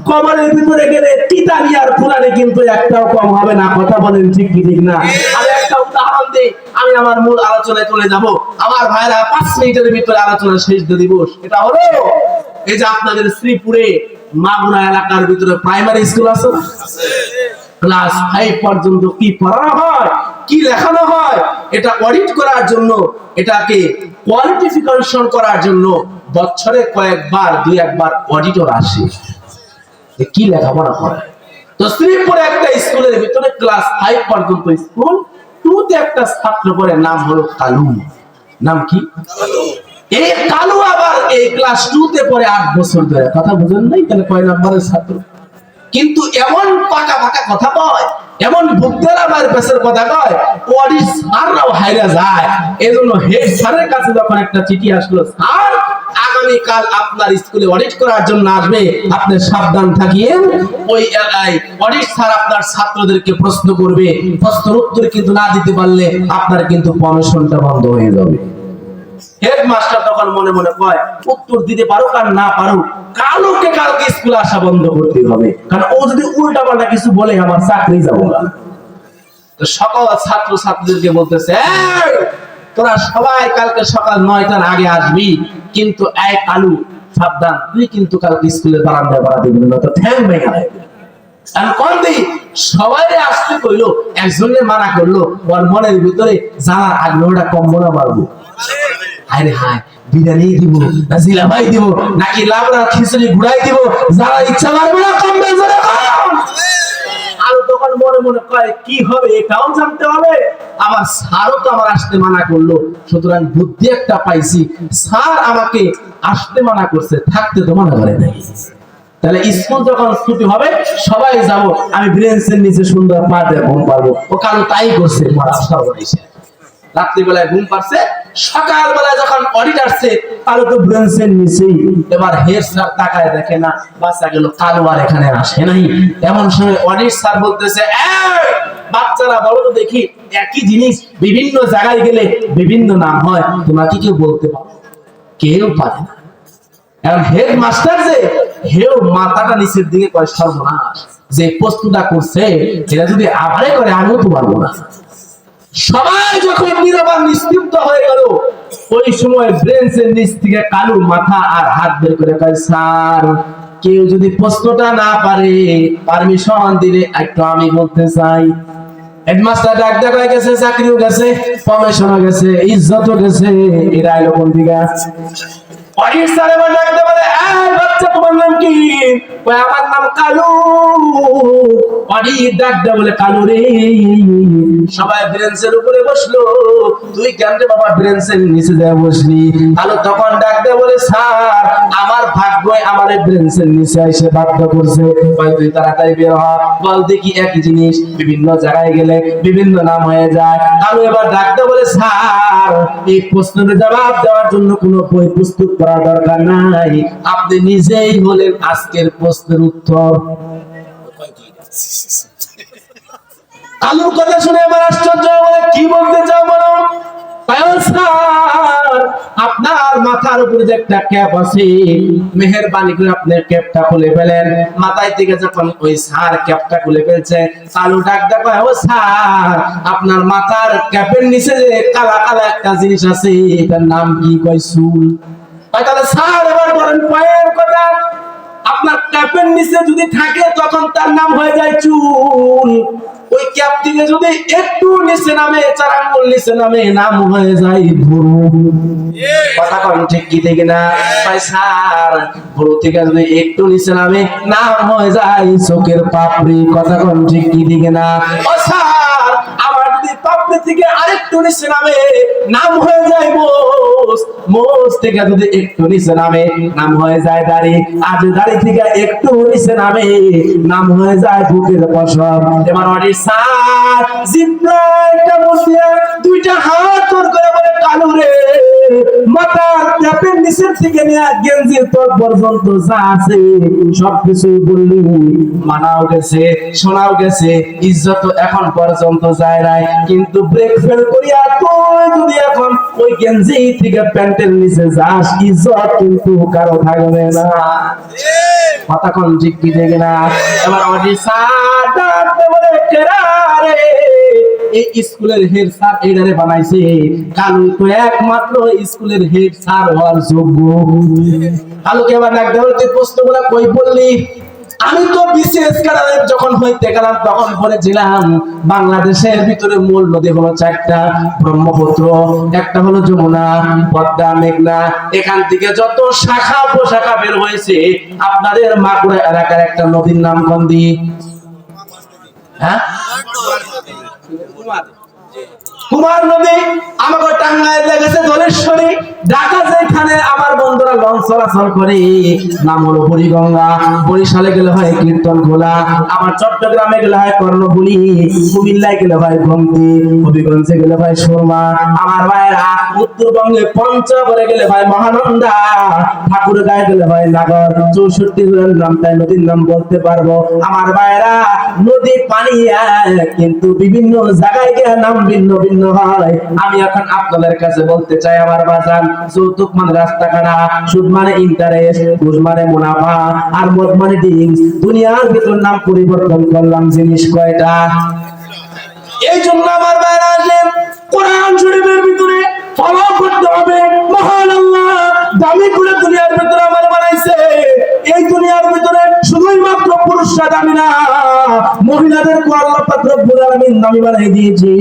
Speaker 1: কবরের ভিতরে গেলে তিতানি আর ফুলানি কিন্তু একটাও কম হবে না। কথা বলেন ঠিক কি ঠিক না? আমি একটা উদাহরণ দিই, আমি আমার মূল আলোচনায় চলে যাব। আমার ভাইরা 5 মিনিটের ভিতরে আলোচনা শেষ দিয়ে দিব। এটা হলো এই যে আপনাদের শ্রীপুরে মাগুরা এলাকার ভিতরে প্রাইমারি স্কুল আছে, ক্লাস 5 পর্যন্ত কি পড়ানো হয়, কি লেখানো হয়, এটা অডিট করার জন্য, এটাকে কোয়ালিফিকেশন করার জন্য বছরে কয়েকবার 2-1বার অডিটর আসে, কি লেখাপড়া করে। তো শ্রীপুরে একটা স্কুলের ভিতরে ক্লাস 5 পর্যন্ত স্কুল, 2 তে একটা ছাত্র পড়ে, নাম হলো কালু। নাম কি? এই কালু আবার এই ক্লাস 2 তে পড়ে 8 বছর ধরে। কথা বুঝেন নাই? তাহলে কয় নম্বরের ছাত্র? কিন্তু এমন পাকা পাকা কথা কয়, এমন বুদ্ধেরা মার পেছের কথা কয়, অডিট স্যাররাও হাইরা যায়। এজন্য হেড স্যারের কাছে যখন একটা চিঠি আসলো, স্যার আগামী কাল আপনার স্কুলে অডিট করার জন্য আসবে, আপনি সাবধান থাকিয়েন। ওই এলাকায় অডিট স্যার আপনার ছাত্রদেরকে প্রশ্ন করবে, প্রশ্নের উত্তর কিন্তু না দিতে পারলে আপনার কিন্তু প্রমোশনটা বন্ধ হয়ে যাবে। হেডমাস্টার তখন মনে মনে কয়, উত্তর দিতে পারো আর না পারো, কালকে কালকে স্কুলে আসা বন্ধ করতে হবে, কারণ ও যদি উল্টা পাল্টা কিছু বলে আমার চাকরি যাবো না। তো সকল ছাত্র ছাত্রীদেরকে বলতেছে, তোরা সবাই কালকে সকাল 9টার আগে আসবি, কিন্তু এক কালু সাবধান, তুই কিন্তু কালকে স্কুলের বারান্দায় বাড়া দিবি না, তো ঠ্যাং ভেঙে যাবে। আমি কোন দিই সবাই আসতে কইলো, একজনে মানা করলো, ওর মনের ভিতরে জানার আগ্রহটা কম মনে পারবো। হায় রে হায়, বিরিয়ানি দিব না জিলাপাই দিব নাকি লাবড়া খিচুড়ি ঘুরাই দিব, যারা ইচ্ছা পারবে না কমবে জোরে কম। আর তখন মনে মনে কয় কি হবে এটাও জানতে হবে। আমার স্যারও তো আমার আসতে মানা করলো, সুতরাং বুদ্ধি একটা পাইছি, স্যার আমাকে আসতে মানা করছে, থাকতে তো মানা করে নাই। তাহলে স্কুল যখন ছুটি হবে সবাই যাব, আমি ব্রেঞ্চের নিচে সুন্দর পা দিয়ে ঘুম পারবো। ও কারো তাই করছে, রাত্রিবেলায় ঘুম পারছে, সকালবেলায় যখন অডিট আসছে কালো তো ব্রেঞ্চের নিচেই। এবার হেড স্যার তাকায় দেখে না, বাচ্চা গেল, কালো আর এখানে আসে নাই। এমন সময় অডিট স্যার বলতেছে, বাচ্চারা বলো তো দেখি, একই জিনিস বিভিন্ন জায়গায় গেলে বিভিন্ন নাম হয়, তোমরা কি কেউ বলতে পারো? কেউ পারে না। এখন হেডমাস্টার যে হেও মাথাটা নিচের দিকে কয়, সর্বনাশ, যে প্রশ্নটা করছে এটা যদি আবারে করে আমিও তো পারবো না। সবাই যখন নীরব নিস্তব্ধ হয়ে গেল, ওই সময় ব্রেঞ্চের নিচ থেকে কালু মাথা আর হাত বের করে কয়, স্যার কেউ যদি প্রশ্নটা না পারে পারমিশন দিলে একটু আমি বলতে চাই। হেডমাস্টার ডাক দেওয়া গেছে, চাকরিও গেছে, প্রমোশনও গেছে, ইজ্জতও গেছে, এরা এলো কোন দিকে? অডিট স্যার এবার ডাক দেওয়া বলে, এই বাচ্চা তোমার নাম কি? কয় আমার নাম কালু। অডি ডাক দে বলে কালু রে। সবাই ব্রেঞ্চের উপরে বসলো, তুই কেন রে বাবা ব্রেঞ্চের নিচে যা বসলি? কালু তখন ডাক দে বলে স্যার আমার ভাগ্য আমার ব্রেঞ্চের নিচে এসে বাধ্য করছে। কয় তুই তাড়াতাড়ি বের হ। বল দেখি একই জিনিস বিভিন্ন জায়গায় গেলে বিভিন্ন নাম হয়ে যায়। কালু এবার ডাক দে বলে স্যার এই প্রশ্নের জবাব দেওয়ার জন্য কোনো বই প্রস্তুত করার দরকার নাই, আপনি নিজেই বলেন আজকের প্রশ্নের উত্তর। কালুর কথা শুনে আমার আশ্চর্য, বলে কি বলতে চাও বলো? স্যার আপনার মাথার উপরে যে একটা ক্যাপ আছে, মেহেরবানি করে আপনি ক্যাপটা খুলে ফেলেন। মাথায় থেকে যখন ওই স্যার ক্যাপটা খুলে ফেলছে, কালু ডাক ডাক ও স্যার আপনার মাথার ক্যাপের নিচে যে কালা কালা একটা জিনিস আছে এটার নাম কি? কয় চুল। তাহলে স্যার এবার বলেন পায়ের কথা, আপনার ক্যাপের নিচে যদি থাকে তখন তার নাম হয়ে যায় চুল, ওই ক্যাপ থেকে যদি একটু নিচে নামে, 4 আঙ্গুল নিচে নামে, নাম হয়ে যায় ভুরু। কথা কোন ঠিক কি ঠিক না? ভাই স্যার ভুরু থেকে যদি একটু নিচে নামে নাম হয়ে যায় চোখের পাপড়ি। কথা কোন ঠিক কি ঠিক না? ও স্যার আমার যদি পাপড়ি থেকে আরেকটু নিচে নামে নাম হয়ে যায় মোষ। মোষ থেকে যদি একটু নিচে নামে নাম হয়ে যায় দাড়ি। আর দাড়ি থেকে একটু নিচে নামে নাম হয়ে যায় বুকের পশম। এবার অডি স্যার জিব্রাইলটা বসিয়ে দুইটা হাত তোর করে বলে কালু রে মাথার ক্যাপের নিচের থেকে নিয়ে গেঞ্জির তোর পর্যন্ত যা আছে সবকিছু বললি, মানাও গেছে শোনাও গেছে, ইজ্জত এখন পর্যন্ত যায় নাই, কিন্তু ব্রেক ফেল করিয়া তুই যদি এখন ওই গেঞ্জি থেকে প্যান্টের নিচে যাস ইজ্জত কিন্তু কারো থাকবে না। কথা কোন ঠিক কি দেখে না? এবার অডি স্যার ডাকতে বলে কেরা রে এই স্কুলের হেড স্যার এটারে বানাইছে, কালু তো একমাত্র স্কুলের হেড স্যার হওয়ার যোগ্য। কালুকে এবার ডাকতে বলে তুই প্রশ্নগুলো কই বললি? আমি তো বিসিএস ক্যাডারে যখন হইতে গেলাম তখন পড়েছিলাম বাংলাদেশের ভিতরে মূল নদী হলো 4টা, ব্রহ্মপুত্র, একটা হলো যমুনা, পদ্মা, মেঘনা। এখান থেকে যত শাখা প্রশাখা বের হয়েছে, আপনাদের মাগুরা এলাকার একটা নদীর নাম কোন দি? হ্যাঁ কুমার নদী। আমাকে টাঙ্গাইল গেছে ধলেশ্বরী। ঢাকা যেখানে আমার বন্ধুরা লঞ্চ চলাচল করে নাম হলো বুড়িগঙ্গা। বরিশালে গেলে হয় কীর্তনখোলা, আমার চট্টগ্রামে গেলে হয় কর্ণফুলী, কুমিল্লায় গেলে হয় ঘুমতি, হবিগঞ্জে গেলে হয় সুরমা। আমার ভাইরা উত্তরবঙ্গে পঞ্চগড়ে গেলে হয় মহানন্দা, ঠাকুরগাঁয়ে গেলে হয় নাগর। 64 জনের নাম তাই নদীর নাম বলতে পারবো। আমার ভাইরা নদী পানি এক, কিন্তু বিভিন্ন জায়গায় গিয়ে নাম ভিন্ন ভিন্ন হয়। আমি এখন আপনাদের কাছে বলতে চাই আমার বাজান, যৌতুক মানে রাস্তা কাটা, সুদ মানে ইন্টারেস্ট, ঘুষ মানে মুনাফা, আর মদ মানে ড্রিঙ্কস। দুনিয়ার ভিতর নাম পরিবর্তন করলাম, জিনিস কয়টা? এই জন্য আমার ভাইরা আসেন কোরআন শরীফের ভিতরে ফলো করতে হবে। মহান আল্লাহ দামি করে দুনিয়ার ভিতরে আমার বানাইছে। এই দুনিয়ার ভিতরে শুধুই মাত্র পুরুষরা দামি না, মহিলাদেরকে আল্লাহ পাক রব্বুল আলামিন দামি বানাই দিয়েছে।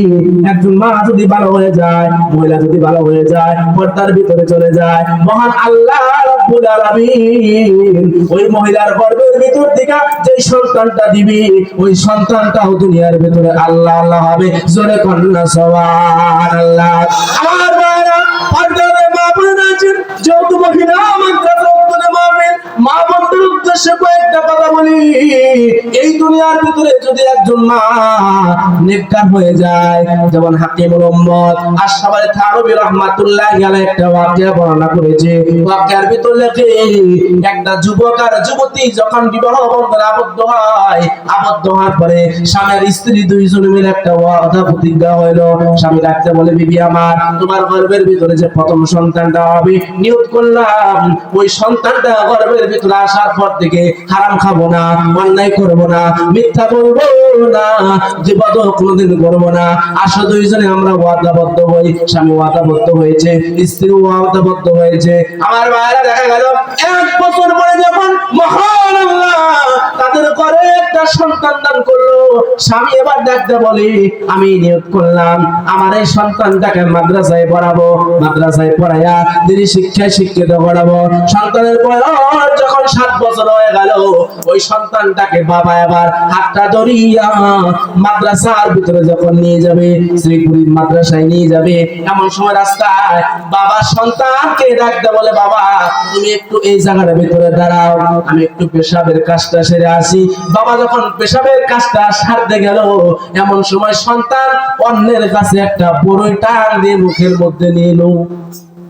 Speaker 1: একজন মা যদি ভালো হয়ে যায়, মহিলা যদি ভালো হয়ে যায়, পর্দার ভিতরে চলে যায়, মহান আল্লাহ রব্বুল আলামিন ওই মহিলার গর্ভের ভিতর থেকে যে সন্তানটা দিবে, ওই সন্তানটাও দুনিয়ার ভিতরে আল্লাহ আল্লাহ হবে। জোরে কন্যা সুবহানাল্লাহ। আমার ভাইরা পর্দার মা বোনেরা আছেন, যত মহিলা মাদ্রাসা উত্তরে মাহফিল, মা বোনদের উদ্দেশ্যে কয়েকটা কথা বলি। এই দুনিয়ার ভিতরে যদি একজন মা নেককার হয়ে যায়, যেমন হাকিমুল উম্মত আশ-শাবালি থানবী রাহমাতুল্লাহি আলাইহি একটা ওয়াকিয়া বর্ণনা করেছে। ওয়াকিয়ার ভিতরে লেখে একটা যুবক আর যুবতী যখন বিবাহ বন্ধনে আবদ্ধ হয়, আবদ্ধ হওয়ার পরে স্বামী আর স্ত্রী দুইজন মিলে একটা ওয়াদা প্রতিজ্ঞা হইলো। স্বামী ডাকতে বলে বিবি আমার, তোমার গর্ভের ভিতরে যে প্রথম সন্তানটা হবে নিয়ত করলাম ওই সন্তানটা গর্ভের ভিতরে আসার পর থেকে হারাম খাবো না, অন্যায় করবো না, মিথ্যা বলবো না, জীবত কোনোদিন করবো না। আসো দুইজনে আমরা ওয়াদাবদ্ধ হই। স্বামী ওয়াদাবদ্ধ হয়েছে, স্ত্রী ওয়াদাবদ্ধ হয়েছে। আমার ভাইরা দেখা গেল 1 বছর পরে যখন মহান আল্লাহ তাদের ঘরে একটা সন্তান দান করলো, স্বামী এবার ডাকতে বলে আমি নিয়ত করলাম আমার এই সন্তানটাকে মাদ্রাসায় পড়াবো, মাদ্রাসায় পড়াইয়া দিনী শিক্ষায় শিক্ষিত করাবো। সন্তানের বয়স যখন যখন 7 বছর হয়ে গেল, ওই সন্তানটাকে বাবা এবার হাতটা ধরিয়া মাদ্রাসার ভিতরে যখন নিয়ে যাবে, শ্রীপুরীর মাদ্রাসায় নিয়ে যাবে, এমন সময় রাস্তায় বাবা সন্তানকে ডাকতে বলে, বাবা তুমি একটু এই জায়গার ভিতরে দাঁড়াও, আমি একটু পেশাবের কাজটা সেরে আসি। বাবা যখন পেশাবের কাজটা সারতে গেল, এমন সময় সন্তান অন্যের কাছে একটা বড়ই টান দিয়ে মুখের মধ্যে নিয়ে এলো।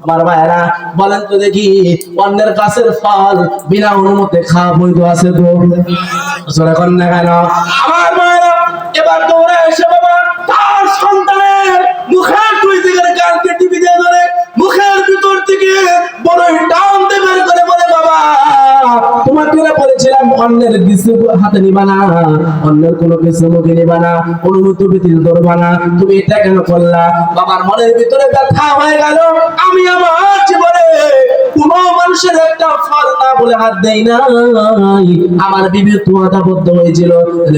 Speaker 1: আমার ভাইরা বলেন তো দেখি, অন্যের গাছের ফল বিনা অনুমতি খাওয়া বৈধ আছে তো? জোরে কর না কেন? আমার ভাইরা এবার দৌড়ে এসে বাবা তার সন্তানের মুখের দুই দিকের গালকে টিপি দিয়ে ধরে মুখের ভিতর থেকে বড়ই টান দিয়ে বের করে বলে, বাবা তোমাকে বলেছিলাম অন্যের কিছু হাতে নিবা না, অন্যের কোনো কিছু মুখে নিবা না, অনুমতি ব্যতীত ধরবা না, তুমি এটা কেন করলা? বাবার মনের ভিতরে ব্যথা হয়ে গেল, আমি আমার জীবনে কোনো মানুষের একটা ফল না বলে হাত দেই নাই। আমার বিবি তো আদাবদ্ধ হয়েছিল,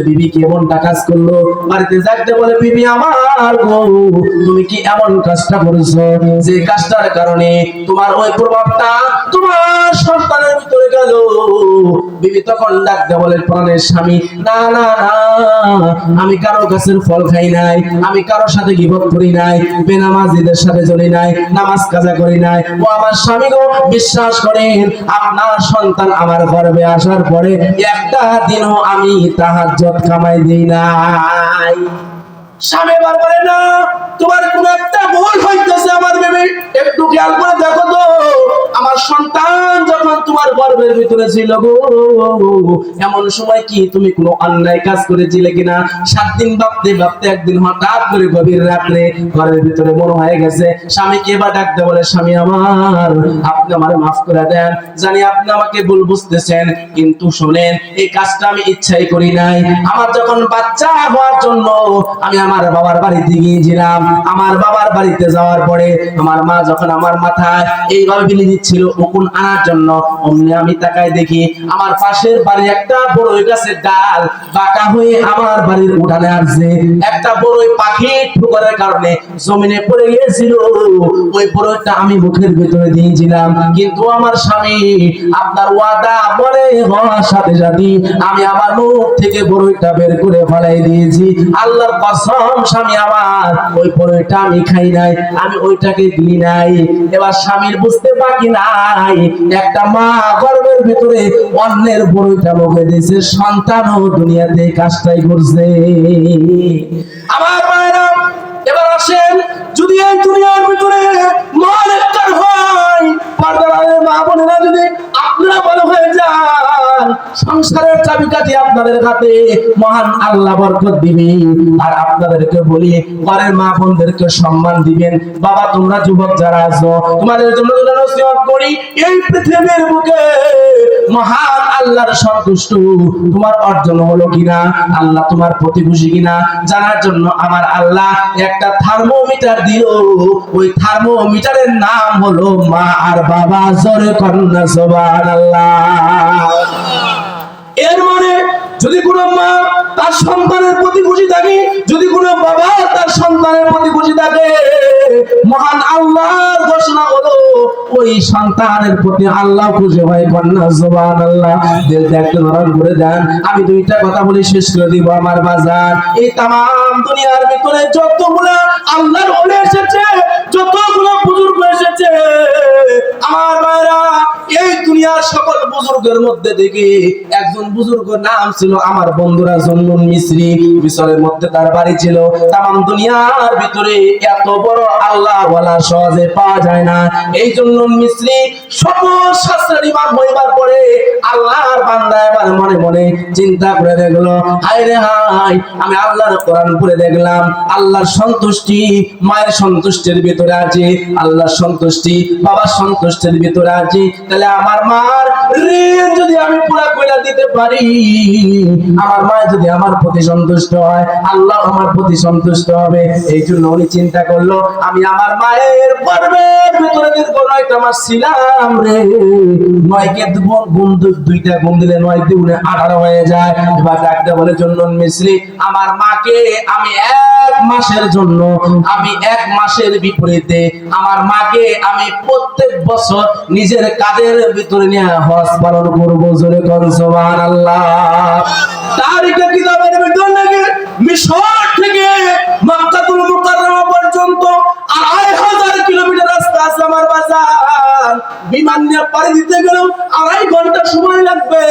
Speaker 1: বিবি কি এমনটা কাজ করলো? বাড়িতে যাইতে বলে, বিবি আমার গো তুমি কি এমন কাজটা করেছো যে কাজটার কারণে তোমার ওই প্রভাবটা তোমার সন্তানের ভিতরে গেল? বিবি তখন ডাকতে বলে, প্রাণের স্বামী না না না, আমি কারো গাছের ফল খাই নাই, আমি কারোর সাথে গীবত করি নাই, বেনামাজিদের সাথে চলি নাই, নামাজ কাজা করি নাই। ও আমার স্বামী গো, বিশ্বাস করেন আপনার সন্তান আমার গর্ভে আসার পরে একটা দিনও আমি তাহাজ্জুদ কামাই দিই নাই। স্বামী এবার বলে, না তোমার কোন একটা ভুল হইতেছে আমার বেবি, একটু খেয়াল করে দেখো তো, আমার সন্তান যখন তোমার গর্ভের ভিতরে ছিল গো, এমন সময় কি তুমি কোনো অন্যায় কাজ করেছিলে কিনা? 7 দিন ভাবতে ভাবতে একদিন হঠাৎ করে গভীর রাত্রে ঘরের ভিতরে মনে হয়ে গেছে। স্বামীকে এবার ডাকতে বলে, স্বামী আমার আপনি আমারে মাফ করে দেন, জানি আপনি আমাকে ভুল বুঝতেছেন, কিন্তু শোনেন এই কাজটা আমি ইচ্ছাই করি নাই। আমার যখন বাচ্চা হওয়ার জন্য আমি আমার বাবার বাড়িতে গিয়েছিলাম, আমার বাবার বাড়িতে যাওয়ার পরে আমার মা যখন আমার মাথায় এইভাবে বিলি দিচ্ছিল উকুন আনার জন্য, অমনি আমি তাকায় দেখি আমার পাশের বাড়ি একটা বড়ই গাছের ডাল বাঁকা হয়ে আমার বাড়ির উঠানে আসছে। একটা বড়ই পাখি ঠুকরের কারণে জমিনে পড়ে গিয়েছিল, ওই বড়ইটা আমি মুখের ভিতরে দিয়েছিলাম, কিন্তু আমার স্বামী আপনার ওয়াদা মনে হওয়ার সাথে সাথে আমি আমার মুখ থেকে বড়ইটা বের করে ফেলাই দিয়েছি। আল্লাহর কসম স্বামী আমার ওই বড়ইটা আমি খাই নাই, আমি ওইটাকে দিই নাই। এবার স্বামীর বুঝতে বাকি নাই, একটা মা গর্ভের ভিতরে অন্যের বড়ইটা মুখে দিয়েছে, সন্তানও দুনিয়াতে কাজটাই করছে। আমার মায়েরা এবার আসেন, যদি এই দুনিয়ার ভিতরে মান একটা হয়, পর্দার আড়ালের মা বোনেরা যদি আপনারা ভালো হয়ে যান, সংসারের চাবিকাঠি আপনাদের হাতে, মহান আল্লাহ বরকত দিবেন। আর আপনাদেরকে বলি, ঘরের মা বোনদেরকে সম্মান দিবেন। বাবা তোমরা যুবক যারা আছো, তোমাদের জন্য নসিহত করি, এই পৃথিবীর বুকে মহান আল্লাহর সন্তুষ্ট তোমার অর্জন হলো কিনা, আল্লাহ তোমার প্রতি খুশি কিনা জানার জন্য আমার আল্লাহ একটা থার্মোমিটার দিল। ওই থার্মোমিটারের নাম হলো মা আর বাবা। জোরে কন্যা সুবহানাল্লাহ। এর মানে যদি কোনো মা তার সন্তানের প্রতি খুশি থাকে, যদি কোনো বাবা তার সন্তানের প্রতি খুশি থাকে, মহান আল্লাহর ঘোষণা হলো ওই সন্তানের প্রতি আল্লাহ খুশি হয়। কন্যা সুবহানাল্লাহ। দিলটা একটু নরম করে দেন। আমি দুইটা কথা বলে শেষ করে দিব আমার বাজার। এই তাম দুনিয়ার ভিতরে যতগুলো আল্লাহর ওলি এসেছে, যতগুলো বুজুর্গ এসেছে, আমার ভাইরা এই দুনিয়ার সকল বুজুর্গের মধ্যে থেকে একজন বুজুর্গ নাম ছিল আমার বন্ধুরা জন্নুন মিসরি। মিসরের মধ্যে তার বাড়ি ছিল। তাম দুনিয়ার ভিতরে এত বড় আল্লাহ ওয়ালা সহজে পাওয়া যায় না। এই জন্য মিসরি সকল শাস্ত্রের ইমাম হইবার পরে আল্লাহর বান্দা এবার মনে মনে চিন্তা করে দেখলো, হায় রে হায়, আমি আল্লাহর কোরআন পড়ে দেখলাম আল্লাহর সন্তুষ্টি মায়ের সন্তুষ্টির ভিতরে আছে, আল্লাহর সন্তুষ্টি বাবার সন্তুষ্টির ভিতরে আছে। তাহলে আমার মার ঋণ যদি আমি পুরা করে না দিতে পারি, আমার মা যদি আমার প্রতি সন্তুষ্ট হয়, আল্লাহ আমার প্রতি সন্তুষ্ট হবে। এই জন্য উনি চিন্তা করলো, আমি আমার মায়ের গর্ভের ভিতরে দীর্ঘ 9টা মাস ছিলাম রে, 9কে দুইটা গুণ দিলে 9 দুগুণে 18 হয়ে যায়। এবার ডাকতে বলে জন্নুন মিসরি, আমার মাকে আমি 1 মাসের জন্য, আমি 1 মাসের বিপরীতে আমার মাকে আমি প্রত্যেক বছর নিজের কাঁধের ভিতরে নিয়ে হজ পালন করবো। জোরে কোন সুবহানাল্লাহ। তারিখে কিতাবের ভিতর নাকি মিশর থেকে মক্কাতুল মুকাররমা পর্যন্ত 2,500 কিলোমিটার রাস্তা আছে আমার বাজার। বিমান নিয়ে পাড়ি দিতে গেলেও 2.5 ঘন্টা সময় লাগবে।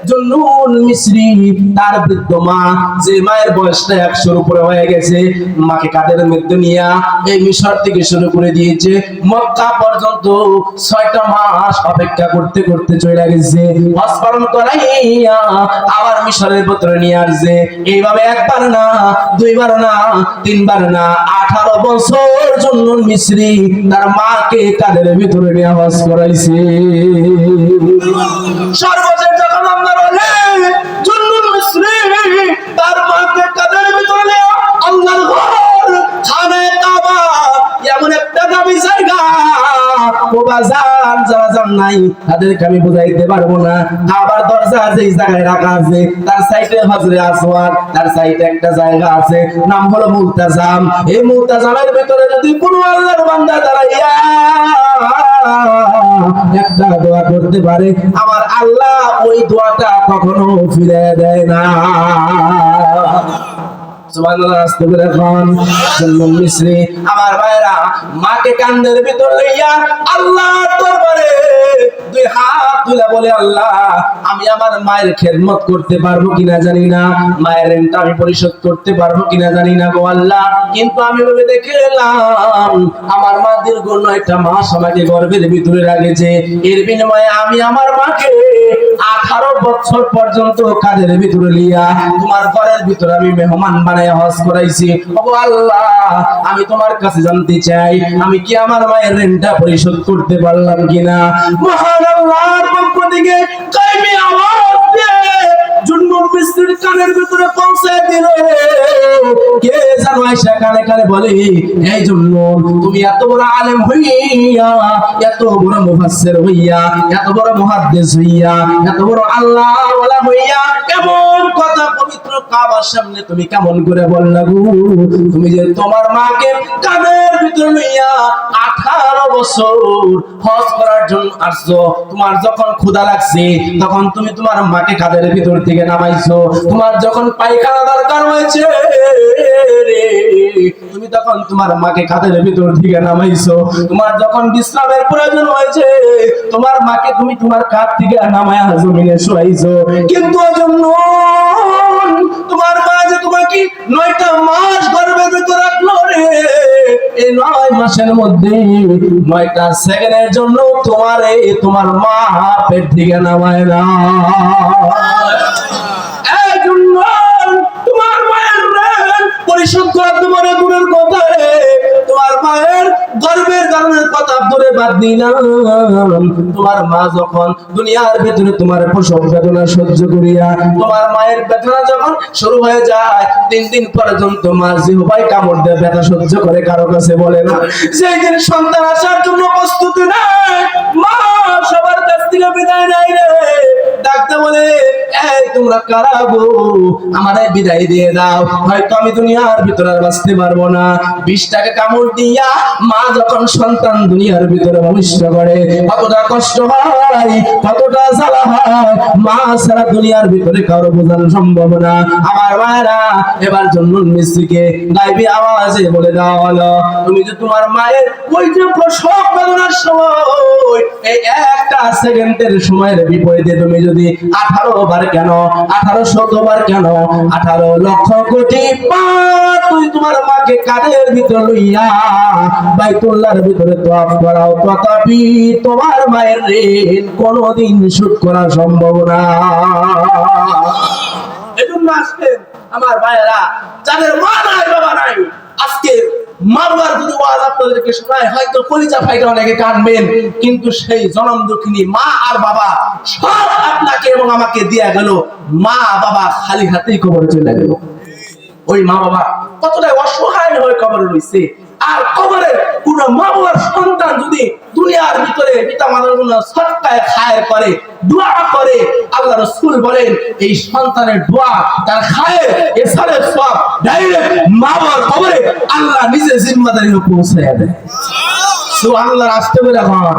Speaker 1: জন্নুন মিসরি তার বৃদ্ধ মা, যে মায়ের বয়সটা 100-র উপরে হয়ে গেছে, মাকে কাঁধের মধ্যে নিয়ে এই মিশর থেকে শুরু করে দিয়েছে মক্কা পর্যন্ত 6টা মাস অপেক্ষা করতে করতে চলে গেছে। হজ পালন করাইয়া আবার মিশরের ভিতরে নিয়ে আসছে। এইভাবে 1 বার না, 2 বার না, 3 বার না, 18 বছর জন্নুন মিসরি তার মাকে কাঁধের ভিতরে নিয়ে হজ করাইছে। সর্বশেষ যখন আমরা বলে জন্নুন মিসরি তার মাকে কাঁধের ভিতরে নিয়ে আল্লাহর ঘর খানে কাবা, এমন একটা দামি জায়গা যারা যান নাই তাদেরকে আমি বুঝাইতে পারবো না। কাবার দরজা যেই জায়গায় রাখা আছে তার সাইডে হজরে আসওয়াদ, তার সাইডে একটা জায়গা আছে নাম হলো মুলতাজাম। এই মুলতাজামের ভিতরে যদি কোনো আল্লাহর বান্দা দাঁড়াইয়া একটা দোয়া করতে পারে, আমার আল্লাহ ওই দোয়াটা কখনো ফিরে দেয় না। সুবহানাল্লাহ। আস্তে করে এখন জন্নুন মিসরি আমার ভাইরা মাকে কাঁধের ভিতর লইয়া আল্লাহর দরবারে 2 হাত তুলে বলে, আল্লাহ আমি আমার মায়ের খেদমত করতে পারবো কিনা জানি না, মায়ের ঋণটা আমি পরিশোধ করতে পারবো কিনা জানি না গো আল্লাহ, কিন্তু আমি ভেবে দেখলাম আমার মা দীর্ঘ 9টা মাস আমাকে গর্ভের ভিতরে রেখেছে, এর বিনিময়ে আমি আমার মাকে 18 বছর পর্যন্ত কাঁধের ভিতরে লিয়া তোমার ঘরের ভিতরে আমি মেহমান বানায় হজ করাইছি। ওগো আল্লাহ আমি তোমার কাছে জানতে চাই, আমি কি আমার মায়ের ঋণটা পরিশোধ করতে পারলাম কিনা। মহান আল্লাহর পক্ষ থেকে গায়বী আওয়াজ দিয়ে জন্নুন মিসরির কানের ভিতরে পৌঁছায় দিল। কে জানো আয়েশা কানে কানে বলে, এই জন্নুন তুমি এত বড় আলেম হইয়া, এত বড় মুফাসসির হইয়া, এত বড় মুহাদ্দিস হইয়া, এত বড় আল্লাহ ওয়ালা হইয়া এমন কথা পবিত্র কাবার সামনে তুমি কেমন করে বললা গো? তুমি যে তোমার মাকে কানের ভিতর লইয়া 18 বছর হজ করার জন্য আসছো, তোমার যখন ক্ষুধা লাগছে তখন তুমি তোমার মাকে কাঁধের ভিতর থেকে নামাইছো, তোমার যখন পায়খানা দরকার হয়েছে তুমি তখন তোমার মাকে কাঁধের ভিতর থেকে নামাইছো, তোমার যখন বিশ্রামের প্রয়োজন হয়েছে তোমার মাকে তুমি তোমার কাঁধ থেকে নামায়া জমিনে শোয়াইছো। কিন্তু জন্নুন তোমার মা যে তোমাকে 9টা মাস গর্ভের ভিতর রাখলো রে, এই 9 মাসের মধ্যে 9টা সেকেন্ডের জন্য তোমার মা পেট থেকে নামায় না। এই জন্নুন তোমার মায়ের ঋণ পরিশোধ করা তোমার দূরের কথা রে, তোমার মায়ের গর্ভের কারণের কথা দূরে বাদ দিলাম, তোমার মা যখন দুনিয়ার ভিতরে তোমার প্রসব বেদনা সহ্য করিয়া তোমার মায়ের বেদনা যখন শুরু হয়ে যায় 3 দিন পর্যন্ত মা জিহ্বায় কামড় দিয়ে ব্যথা সহ্য করে কারো কাছে বলে না, সেই দিন সন্তান আসার জন্য প্রস্তুতি নেয়, মা সবার কাছ থেকে বিদায় নেয় রে, ডাকতে বলে এই তোমরা কারা গো, আমারে বিদায় দিয়ে দাও, হয়তো আমি দুনিয়ার ভিতরে আর বাঁচতে পারবো না। 20টাকে কামড় দিয়া মা যখন সন্তান দুনিয়ার ভিতরে ভূমিষ্ঠ করে কতটা কষ্ট হয়, কতটা জ্বালা হয়, মা ছাড়া দুনিয়ার ভিতরে কারো বোঝানো সম্ভব না। আমার মায়েরা এবার জন্নুন মিসরিকে গায়বী আওয়াজে বলে দেওয়া হলো, তুমি যে তোমার মায়ের ওই যে প্রসব বেদনার সময় এই একটা সেকেন্ডের সময়ের বিপরীতে তুমি যদি 18 বার কেন, 1800 বার কেন, 18 লক্ষ কোটি বার তুই তোমার মাকে কাঁধের ভিতর লইয়া বাইতুল্লাহর ভিতরে তওয়াফ করাও, তথাপি তোমার মায়ের ঋণ কোনোদিন শোধ করা সম্ভব না। এজন্য আজকে আমার ভাইয়েরা যাদের মা নাই বাবা নাই, আজকে মারবার যদি ওয়াজ আপনাদেরকে শোনায় হয়তো কলিজা ফাইটা অনেকে কাঁদবেন, কিন্তু সেই জনম দুঃখিনী মা আর বাবা সব আপনাকে এবং আমাকে দিয়া গেল, মা বাবা খালি হাতেই কবরে চলে গেল। ওই মা বাবা কতটা অসহায় হয়ে কবরে রয়েছে। আর কবরে কোন মা বাবার সন্তান যদি দুনিয়ার ভিতরে পিতা মাতার জন্য সৎকায় খায়ের করে, দোয়া করে, আল্লাহ রাসূল বলেন এই সন্তানের দোয়া তার খায়ের এসারের সওয়াব ডাইরেক্ট মা বাবার কবরে আল্লাহ নিজে জিম্মাদারি পৌঁছায় দেয়। সুবহানাল্লাহ। আসতে বলে আমার